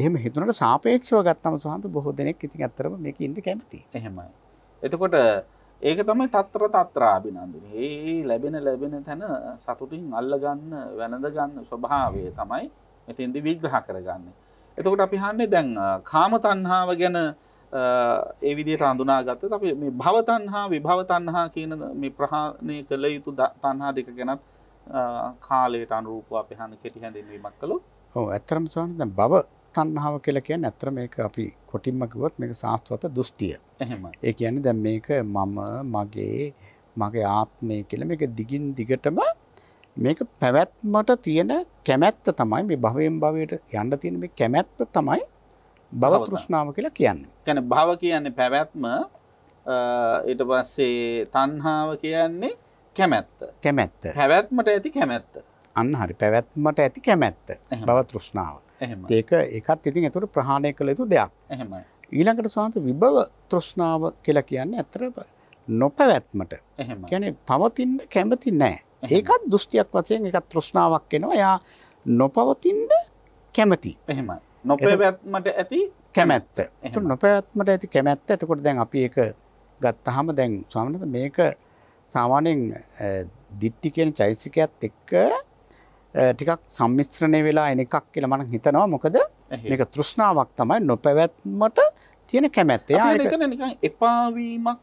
එහෙම හිතුනට සාපේක්ෂව ගත්තම සාන්ත බොහෝ දෙනෙක් ඉතින් ඇත්තටම මේක ඉන්න කැමතියි. එහෙමයි. එතකොට ඒක තමයි తත්‍ර අභිනන්දිනේ. ඒ ලැබෙන තැන සතුටින් අල්ල ගන්න, වැළඳ ගන්න ස්වභාවය තමයි මෙතෙන්දි විග්‍රහ කරගන්නේ. එතකොට අපි හන්නේ දැන් කාම තණ්හාව ගැන ඒ විදිහට හඳුනාගත්තොත් අපි මේ භව තණ්හා, විභව තණ්හා කියන මේ ප්‍රහාණය කළ යුතු තණ්හා දෙක ගැනත් කාලයට අනුරූපව අපි හන්නේ කෙටි හැඳින්වීමක් කළොත්. ඔව් ඇත්තටම සාමාන්‍යයෙන් දැන් භව තණ්හාව කියලා කියන්නේ අත්‍තර මේක අපි කොටින්ම කිව්වොත් මේක සාස්වත දෘෂ්ටිය. එහෙමයි. ඒ කියන්නේ දැන් මේක මම මගේ ආත්මය කියලා මේක දිගින් දිගටම මේක පැවැත්මට තියෙන කැමැත්ත තමයි මේ භවයෙන් භවයට යන්න තියෙන මේ කැමැත්ත තමයි භව තෘෂ්ණාව කියලා කියන්නේ. කියන්නේ භව කියන්නේ පැවැත්ම ඊට පස්සේ තණ්හාව කියන්නේ කැමැත්ත. කැමැත්ත. පැවැත්මට ඇති කැමැත්ත. අන්න හරි. පැවැත්මට ඇති කැමැත්ත. භව තෘෂ්ණාව. එහෙමයි. ඒකත් ඉතින් ඒතර ප්‍රහාණය කළ යුතු දෙයක්. එහෙමයි. ඊළඟට සාන්ත විභව තෘෂ්ණාව කියලා කියන්නේ අතර නොපැවැත්මට. එහෙමයි. කියන්නේ පවතින්න කැමති නැහැ. ඒකත් දෘෂ්ටියක් වශයෙන් ඒකත් තෘෂ්ණාවක් එනවා. එයා නොපවතින්න කැමති. එහෙමයි. නොපැවැත්මට ඇති කැමැත්ත. ඒතර නොපැවැත්මට ඇති කැමැත්ත. එතකොට දැන් අපි ඒක ගත්තාම දැන් ස්වාමීන් වහන්සේ මේක සාමාන්‍යයෙන් දිට්ඨි කියන චෛසිකයත් එක්ක ටිකක් සම්මිශ්‍රණය වෙලා එන එකක් කියලා මම හිතනවා. මොකද මේක තෘෂ්ණාවක් තමයි නොපැවැත්මට තියෙන කැමැත්ත. ඒක නිකන් එපා වීමක්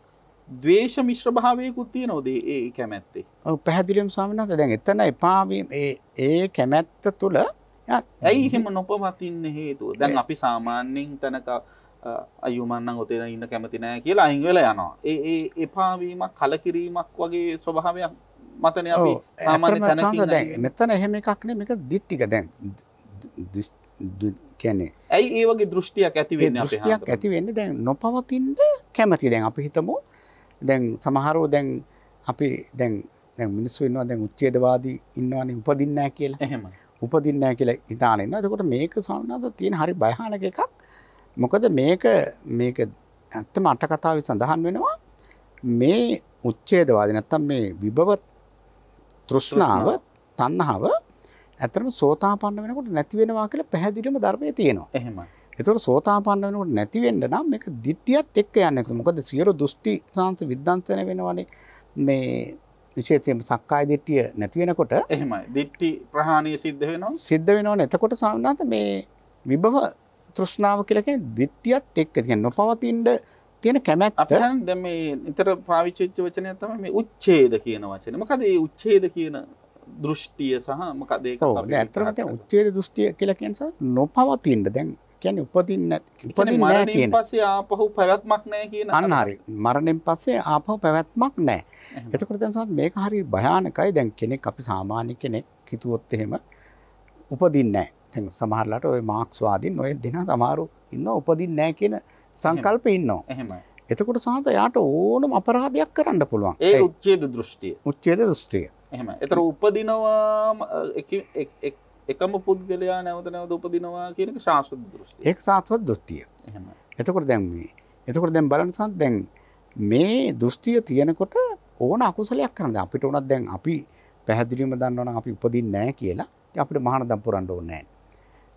ද්වේෂ මිශ්‍ර භාවයකුත් තියෙනවද ඒ කැමැත්තේ? ඔව් පැහැදිලිවම ස්වාමීන් වහන්සේ දැන් එතන එපා වීම ඒ කැමැත්ත තුළ ඇයි එහෙම නොපවතින්න හේතුව? දැන් අපි සාමාන්‍යයෙන් තනක අයියෝ මන් නම් ඔතන ඉන්න කැමති නැහැ කියලා අයින් වෙලා යනවා. ඒ එපා වීමක් කලකිරීමක් වගේ ස්වභාවයක් මතනේ අපි සාමාන්‍ය තැනකින් දැන් මෙතන එහෙම එකක් නෙමෙයි මේක දිට්ඨික දැන් කියන්නේ ඇයි ඒ වගේ දෘෂ්ටියක් ඇති වෙන්නේ අපේ දෘෂ්ටියක් ඇති වෙන්නේ දැන් නොපවතින්න කැමති. දැන් අපි හිතමු දැන් සමහරව දැන් අපි දැන් මිනිස්සු ඉන්නවා දැන් උච්ඡේදවාදී ඉන්නවනේ උපදින්නේ නැහැ කියලා. එහෙමයි. උපදින්නේ නැහැ කියලා හිතාන ඉන්නවා. එතකොට මේක සාමාන්‍යයෙන් තියෙන හරි භයානක එකක්. මොකද මේක ඇත්තම අට කතාවේ සඳහන් වෙනවා මේ උච්ඡේදවාදී නැත්තම් මේ විභව තෘෂ්ණාව තණ්හාව ඇත්තටම සෝතාපන්න වෙනකොට නැති වෙනවා කියලා පැහැදිලිවම ධර්මයේ තියෙනවා. එහෙමයි. ඒතකොට සෝතාපන්න වෙනකොට නැති වෙන්න නම් මේක ditthiyat එක්ක යන්නේ. මොකද සියලු දෘෂ්ටි සාංශ විද්වංසන වෙනවනේ. මේ විශේෂයෙන්ම සක්කාය දිට්ඨිය නැති වෙනකොට එහෙමයි. දිට්ඨි ප්‍රහාණය සිද්ධ වෙනවා. සිද්ධ වෙනවනේ. එතකොට සාමාන්‍යයෙන් මේ විභව තෘෂ්ණාව කියලා කියන්නේ ditthiyat එක්ක කියන්නේ නොපවතින තියෙන කැමැත්ත. අපි දැන් මේ නිතර පාවිච්චි වෙච්ච වචනයක් තමයි මේ උච්ඡේද කියන වචනේ. මොකද මේ උච්ඡේද කියන දෘෂ්ටිය සහ මොකද ඒක අපි දැන් ඇත්තටම දැන් උච්ඡේද දෘෂ්ටිය කියලා කියන්නේ නොපවතින. දැන් කියන්නේ උපදින්නේ නැහැ කියන. පස්සේ ආපහු පැවැත්මක් නැහැ කියන. අන්න හරි. මරණයෙන් පස්සේ ආපහු පැවැත්මක් නැහැ. එතකොට දැන් සමහත් මේක හරි භයානකයි. දැන් කෙනෙක් අපි සාමාන්‍ය කෙනෙක් හිතුවොත් එහෙම උපදින්නේ නැහැ. දැන් සමහරලාට ওই මාක්ස්වාදීන් ඔය දෙන සමහරු ඉන්නවා උපදින්නේ නැහැ කියන සංකල්පේ ඉන්නවා. එහෙමයි. එතකොට සමහත් යාට ඕනම අපරාධයක් කරන්න පුළුවන්. ඒ උච්ඡේද දෘෂ්ටිය. උච්ඡේද දෘෂ්ටිය. එහෙමයි. ඒතර උපදිනවා එකම පුද්ගලයා නැවත උපදිනවා කියන එක ශාස්ත්‍ර දෘෂ්ටිය. ඒක ශාස්ත්‍ර දෘෂ්ටිය. එහෙමයි. එතකොට දැන් බලන්න සමහත් දැන් මේ දෘෂ්ටිය තියෙනකොට ඕන අකුසලයක් කරන්න. දැන් අපිට උනත් දැන් අපි පැහැදිලිවම දන්නවනම් අපි උපදින්නේ නැහැ කියලා. ඉතින් අපිට මහානදම් පුරන්න ඕනේ නැහැ.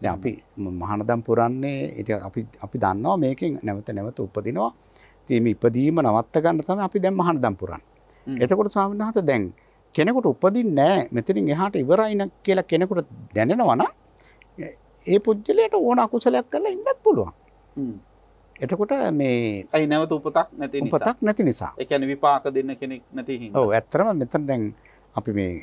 දැන් අපි මහානදම් පුරන්නේ අපි දන්නවා මේකෙන් නැවත උපදිනවා. ඉතින් මේ ඉපදීම නවත්ත ගන්න තමයි අපි දැන් මහානදම් පුරන්නේ. එතකොට ස්වාමීන් වහන්සේ දැන් කෙනෙකුට උපදින්නේ නැහැ මෙතනින් එහාට ඉවරයි න කියලා කෙනෙකුට දැනෙනවා නම් ඒ පුජ්‍යලයට ඕන අකුසලයක් කරලා ඉන්නත් පුළුවන්. එතකොට මේ අයි නැවත උපතක් නැති නිසා. ඒ කියන්නේ විපාක දෙන්න කෙනෙක් නැති හින්දා. ඔව් ඇත්තටම මෙතන දැන් අපි මේ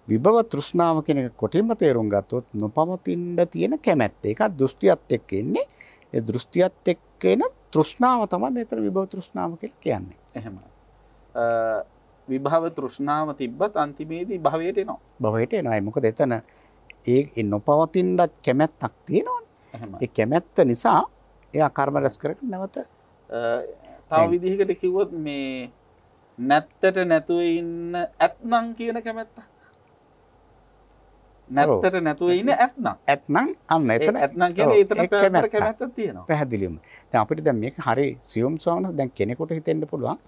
විභව තෘෂ්ණාව කියන එක කොටින්ම තේරුම් ගත්තොත් නොපවතින්න තියෙන කැමැත්ත. ඒක දෘෂ්ටියත් එක්ක ඉන්නේ. ඒ දෘෂ්ටියත් එක්ක එන තෘෂ්ණාව තමයි මෙතන විභව තෘෂ්ණාව කියලා කියන්නේ. එහෙමයි. විභව තෘෂ්ණාව තිබ්බත් අන්තිමේදී භවයට එනවා. භවයට එනවා. මොකද එතන ඒ නොපවතින කැමැත්තක් තියෙනවනේ. එහෙමයි. ඒ කැමැත්ත නිසා එයා කර්ම රැස් කරගෙන නැවත තව විදිහකට කිව්වොත් මේ නැත්තට නැතුව ඉන්න ඇත්නම් කියන කැමැත්තක්. නැත්තට නැතුව ඉන්න ඇත්නම් අන්න එතන ඇත්නම් කියන්නේ ඒතර කැමැත්තක් තියෙනවා. පැහැදිලිවම. දැන් අපිට දැන් මේක හරි සියුම් සවන දැන් කෙනෙකුට හිතෙන්න පුළුවන්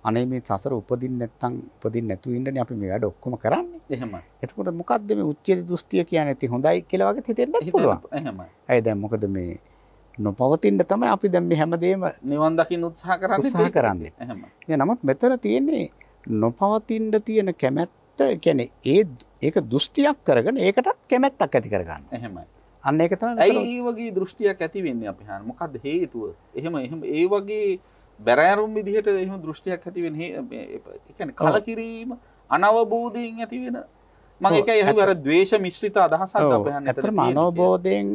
අනේ මේ සසර උපදින්න නැතුව ඉන්නනේ අපි මේ වැඩ ඔක්කොම කරන්නේ. එහෙමයි. එතකොට මොකද්ද මේ උච්ඡේද දෘෂ්ටිය කියන්නේ? ඉතින් හොඳයි කියලා වගේ හිතෙන්නත් පුළුවන්. එහෙමයි. ඇයි දැන් මොකද මේ නොපවතින්න තමයි අපි දැන් මේ හැමදේම නිවන් දකින්න උත්සාහ කරන්නේ. එහෙමයි. නමුත් මෙතන තියෙන්නේ නොපවතින්න තියෙන කැමැත්ත කියන්නේ ඒක දෘෂ්ටියක් කරගෙන ඒකටත් කැමැත්තක් ඇති කරගන්න. එහෙමයි. අන්න ඒක තමයි ඇයි මේ වගේ දෘෂ්ටියක් ඇති වෙන්නේ අපි හාන මොකද්ද හේතුව? එහෙම ඒ වගේ බැරෑරුම් විදිහට එහෙම දෘෂ්ටියක් ඇති වෙන්නේ ඒ කියන්නේ කලකිරීම අනවබෝධයෙන් ඇති වෙන මම ඒකයි අර ද්වේෂ මිශ්‍රිත අදහසක් අපේ හන්දට ඇත්තටම අනවබෝධයෙන්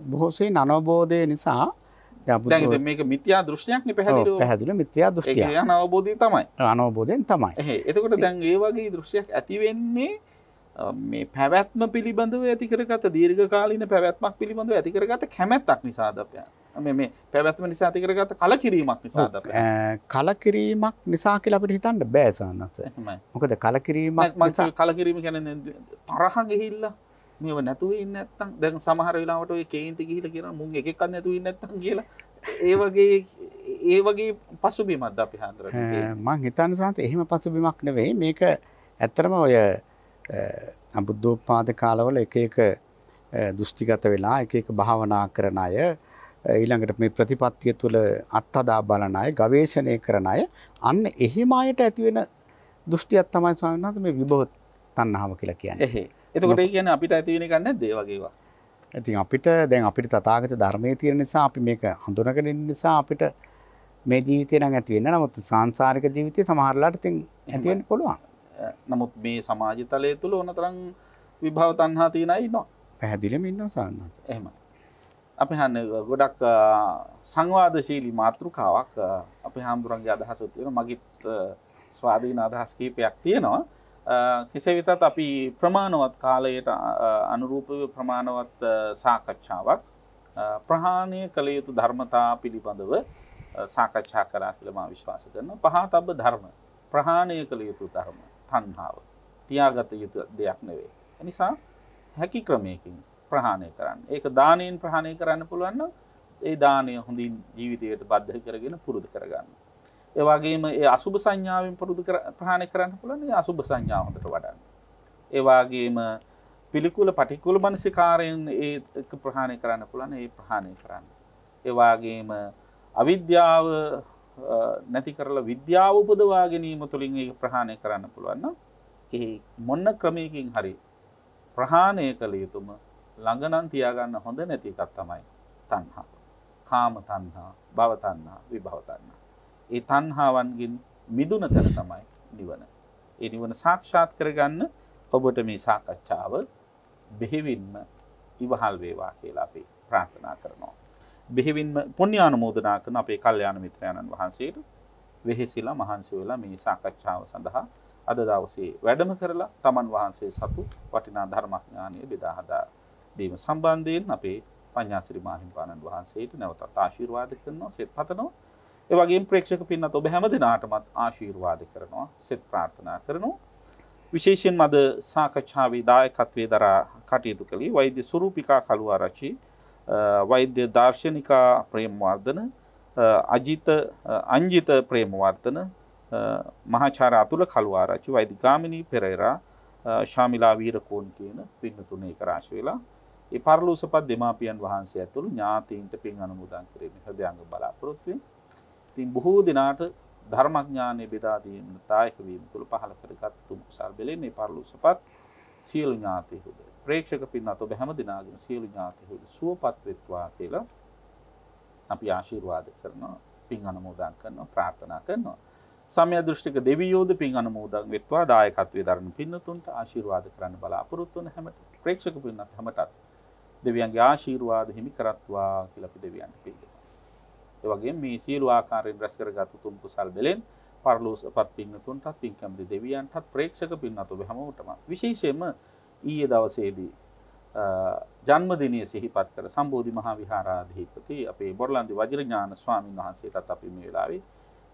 බොහෝ සෙයින් අනවබෝධය නිසා දැන් මේක මිත්‍යා දෘෂ්ටියක් නේ පැහැදිලිව. පැහැදිලිව මිත්‍යා දෘෂ්ටියක්. ඒක අනවබෝධය තමයි. අනවබෝධයෙන් තමයි. එතකොට දැන් ඒ වගේ දෘෂ්ටියක් ඇති වෙන්නේ මේ පැවැත්ම පිළිබඳව ඇති කරගත දීර්ඝකාලීන පැවැත්මක් පිළිබඳව ඇති කරගත කැමැත්තක් නිසාද අපේ මේ පැවැත්ම නිසා ඇති කරගත කලකිරීමක් නිසාද අපේ කලකිරීමක් නිසා කියලා අපිට හිතන්න බෑ සාන්නස. මොකද කලකිරීමක් නිසා කලකිරීම කියන්නේ තරහ ගිහිල්ලා මේව නැතුව ඉන්නේ නැත්තම් දැන් සමහර වෙලාවට ඔය කේන්ති ගිහිල්ලා කියනවා මුන් එකෙක්වත් නැතුව ඉන්නේ නැත්තම් කියලා ඒ වගේ පසුබිමක්ද අපි හඳුරන්නේ. මං හිතන්නේ සාන්ත එහෙම පසුබිමක් නෙවෙයි මේක ඇත්තටම ඔය අබුද්ධෝත්පාද කාලවල එක එක දෘෂ්ටිගත වෙලා එක එක භාවනා කරන අය ඊළඟට මේ ප්‍රතිපත්තිය තුළ අත්හදා බලන අය ගවේෂණය කරන අය අන්න එහෙම අයට ඇති වෙන දෘෂ්ටියක් තමයි ස්වාමීන් වහන්සේ මේ විභව තණ්හාව කියලා කියන්නේ. එතකොට ඒ කියන්නේ අපිට ඇති වෙන එකක් නැද්ද ඒ වගේ ඒවා? ඉතින් අපිට තථාගත ධර්මයේ තියෙන නිසා අපි මේක හඳුනගෙන ඉන්න නිසා අපිට මේ ජීවිතේ නම් ඇති වෙන්න. නමුත් සාංශාරික ජීවිතේ සමහරලාට ඉතින් ඇති වෙන්න පුළුවන්. නමුත් මේ සමාජ තලයේ තුල ඕනතරම් විභව තණ්හා තියෙන අය ඉන්නවා. පැහැදිලිවම ඉන්නවා සාන්නස. එහෙමයි. අපි හන්නේ ගොඩක් සංවාදශීලී මාතෘකාවක් අපේ හාමුදුරන්ගේ අදහසක් තියෙනවා. මගිත් ස්වාධීන අදහස් කීපයක් තියෙනවා. කෙසේ වෙතත් අපි ප්‍රමාණවත් කාලයට අනුරූපව ප්‍රමාණවත් සාකච්ඡාවක් ප්‍රහාණය කළ යුතු ධර්මතා පිළිබඳව සාකච්ඡා කළා කියලා මම විශ්වාස කරනවා. පහතබ්බ ධර්ම ප්‍රහාණය කළ යුතු ධර්ම තණ්හාව තියාගත යුතු දෙයක් නෙවෙයි. ඒ නිසා හැකි ක්‍රමයකින් ප්‍රහාණය කරන්න. ඒක දානයෙන් ප්‍රහාණය කරන්න පුළුවන් නම් ඒ දානය හොඳින් ජීවිතයට බද්ධ කරගෙන පුරුදු කරගන්න. ඒ වගේම ඒ අසුභ සංඥාවෙන් ප්‍රහාණය කරන්න පුළුවන් ඒ අසුභ සංඥාව හොඳට වඩන්න. ඒ වගේම පිළිකුල පටිකුල මනසිකාරයෙන් ඒක ප්‍රහාණය කරන්න පුළුවන් ඒ ප්‍රහාණය කරන්න. ඒ වගේම අවිද්‍යාව නැති කරලා විද්‍යාව උපදවා ගැනීම තුළින් ඒක ප්‍රහාණය කරන්න පුළුවන් නම් ඒ මොන ක්‍රමයකින් හරි ප්‍රහාණය කළ යුතුම ළඟ නම් තියාගන්න හොඳ නැති එකක් තමයි තණ්හාව. කාම තණ්හා, භව තණ්හා, විභව තණ්හා. ඒ තණ්හාවන්ගෙන් මිදුන තැන තමයි නිවන. ඒ නිවන සාක්ෂාත් කරගන්න ඔබට මේ සාකච්ඡාව බෙහෙවින්ම ඉවහල් වේවා කියලා අපි ප්‍රාර්ථනා කරනවා. බෙහෙවින්ම පුණ්‍යානුමෝදනා කරන අපේ කල්යාණ මිත්‍රයන්න් වහන්සේට වෙහෙසිලා මහන්සි වෙලා මේ සාකච්ඡාව සඳහා අද දවසේ වැඩම කරලා තමන් වහන්සේ සතු වටිනා ධර්මඥානය බෙදා හදා දීම සම්බන්ධයෙන් අපේ පඤ්ඤාසිරි මාහිම්පාණන් වහන්සේට නැවතත් ආශිර්වාද කරනවා සෙත් පතනවා. ඒ වගේම ප්‍රේක්ෂක පින්නත් ඔබ හැම දිනාටමත් ආශිර්වාද කරනවා සෙත් ප්‍රාර්ථනා කරනවා. විශේෂයෙන්ම අද සාකච්ඡාවේ දායකත්වයේ දරා කටයුතු කළේ වෛද්‍ය සුරූපිකා කළුආරච්චි, වෛද්‍ය දාර්ශනිකා ප්‍රේමවර්ධන, අංජිත ප්‍රේමවර්ධන, මහාචාර්ය අතුල කළුආරච්චි, වෛද්‍ය ගාමිණී පෙරේරා, ශාමිලා වීරකෝන් කියන පින්නතුන එක රාශි වෙලා ඒ පරලෝසපත් දෙමාපියන් වහන්සේ ඇතුළු ඥාතීන්ට පින් අනුමෝදන් කිරීමේ හදයන්ග බලාපොරොත්තු වෙන. ඉතින් බොහෝ දිනාට ධර්මඥානෙ බෙදා දීම දායක වීම තුළ පහළ කරගත් තුන් කුසල් බෙලෙන් මේ පරලෝසපත් සියලු ඥාතීහුද ප්‍රේක්ෂක පින්නත් ඔබ හැම දිනාගම සියලු ඥාතීහුද සුවපත් වෙත්වා කියලා අපි ආශිර්වාද කරනවා, පින් අනුමෝදන් කරනවා, ප්‍රාර්ථනා කරනවා. සම්‍ය දෘෂ්ටික දෙවියෝද පින් අනුමෝදන් වෙත්වා දායකත්වයේ දරන පින්නතුන්ට ආශිර්වාද කරන්න බලාපොරොත්තු වන හැමට ප්‍රේක්ෂක පින්නත් හැමටත් දෙවියන්ගේ ආශිර්වාද හිමි කරත්වා කියලා අපි දෙවියන්ට පිළිගන්නවා. ඒ වගේම මේ සියලු ආකාරයෙන් රැස් කරගත් උතුම් කුසල් බෙලෙන් පරලෝසපත් පින්නතුන්ටත් පින් කැමති දෙවියන්ටත් ප්‍රේක්ෂක පින්නත් ඔබ හැමෝටම විශේෂයෙන්ම ඊයේ දවසේදී ජන්මදිනය සිහිපත් කර සම්බෝධි මහා විහාරාධිපති අපේ බොරලන්දි වජිරඥාන ස්වාමීන් වහන්සේටත් අපි මේ වෙලාවේ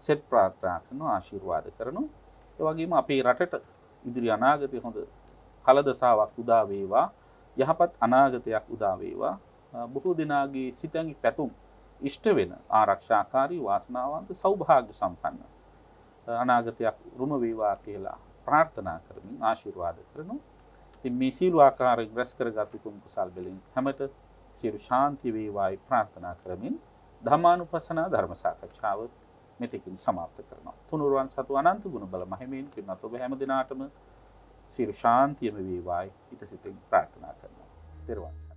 සෙත් ප්‍රාර්ථනා කරනවා, ආශිර්වාද කරනවා. ඒ වගේම අපේ රටට ඉදිරි අනාගතයේ හොඳ කලදසාවක් උදා වේවා, යහපත් අනාගතයක් උදා වේවා. බොහෝ දිනාගේ සිතැඟි පැතුම් ඉෂ්ට වෙන ආරක්ෂාකාරී වාසනාවන්ත සෞභාග්‍ය සම්පන්න අනාගතයක් රුම වේවා කියලා ප්‍රාර්ථනා කරමින් ආශිර්වාද කරනවා. ඉතින් මේ සීල ආකාරයෙන් රැස් කරගත් උතුම් කුසල් වලින් හැමත සියලු ශාන්ති වේවායි ප්‍රාර්ථනා කරමින් ධම්මානුපස්සනා ධර්ම සාකච්ඡාව මෙතකින් සමාප්ත කරනවා. තුනුරුවන් සතු අනන්ත ගුණ බල මහිමෙන් පින්වත් ඔබ හැම දිනාටම සියලු ශාන්තියම වේවායි හිත සිතින් ප්‍රාර්ථනා කරනවා. ත්වන්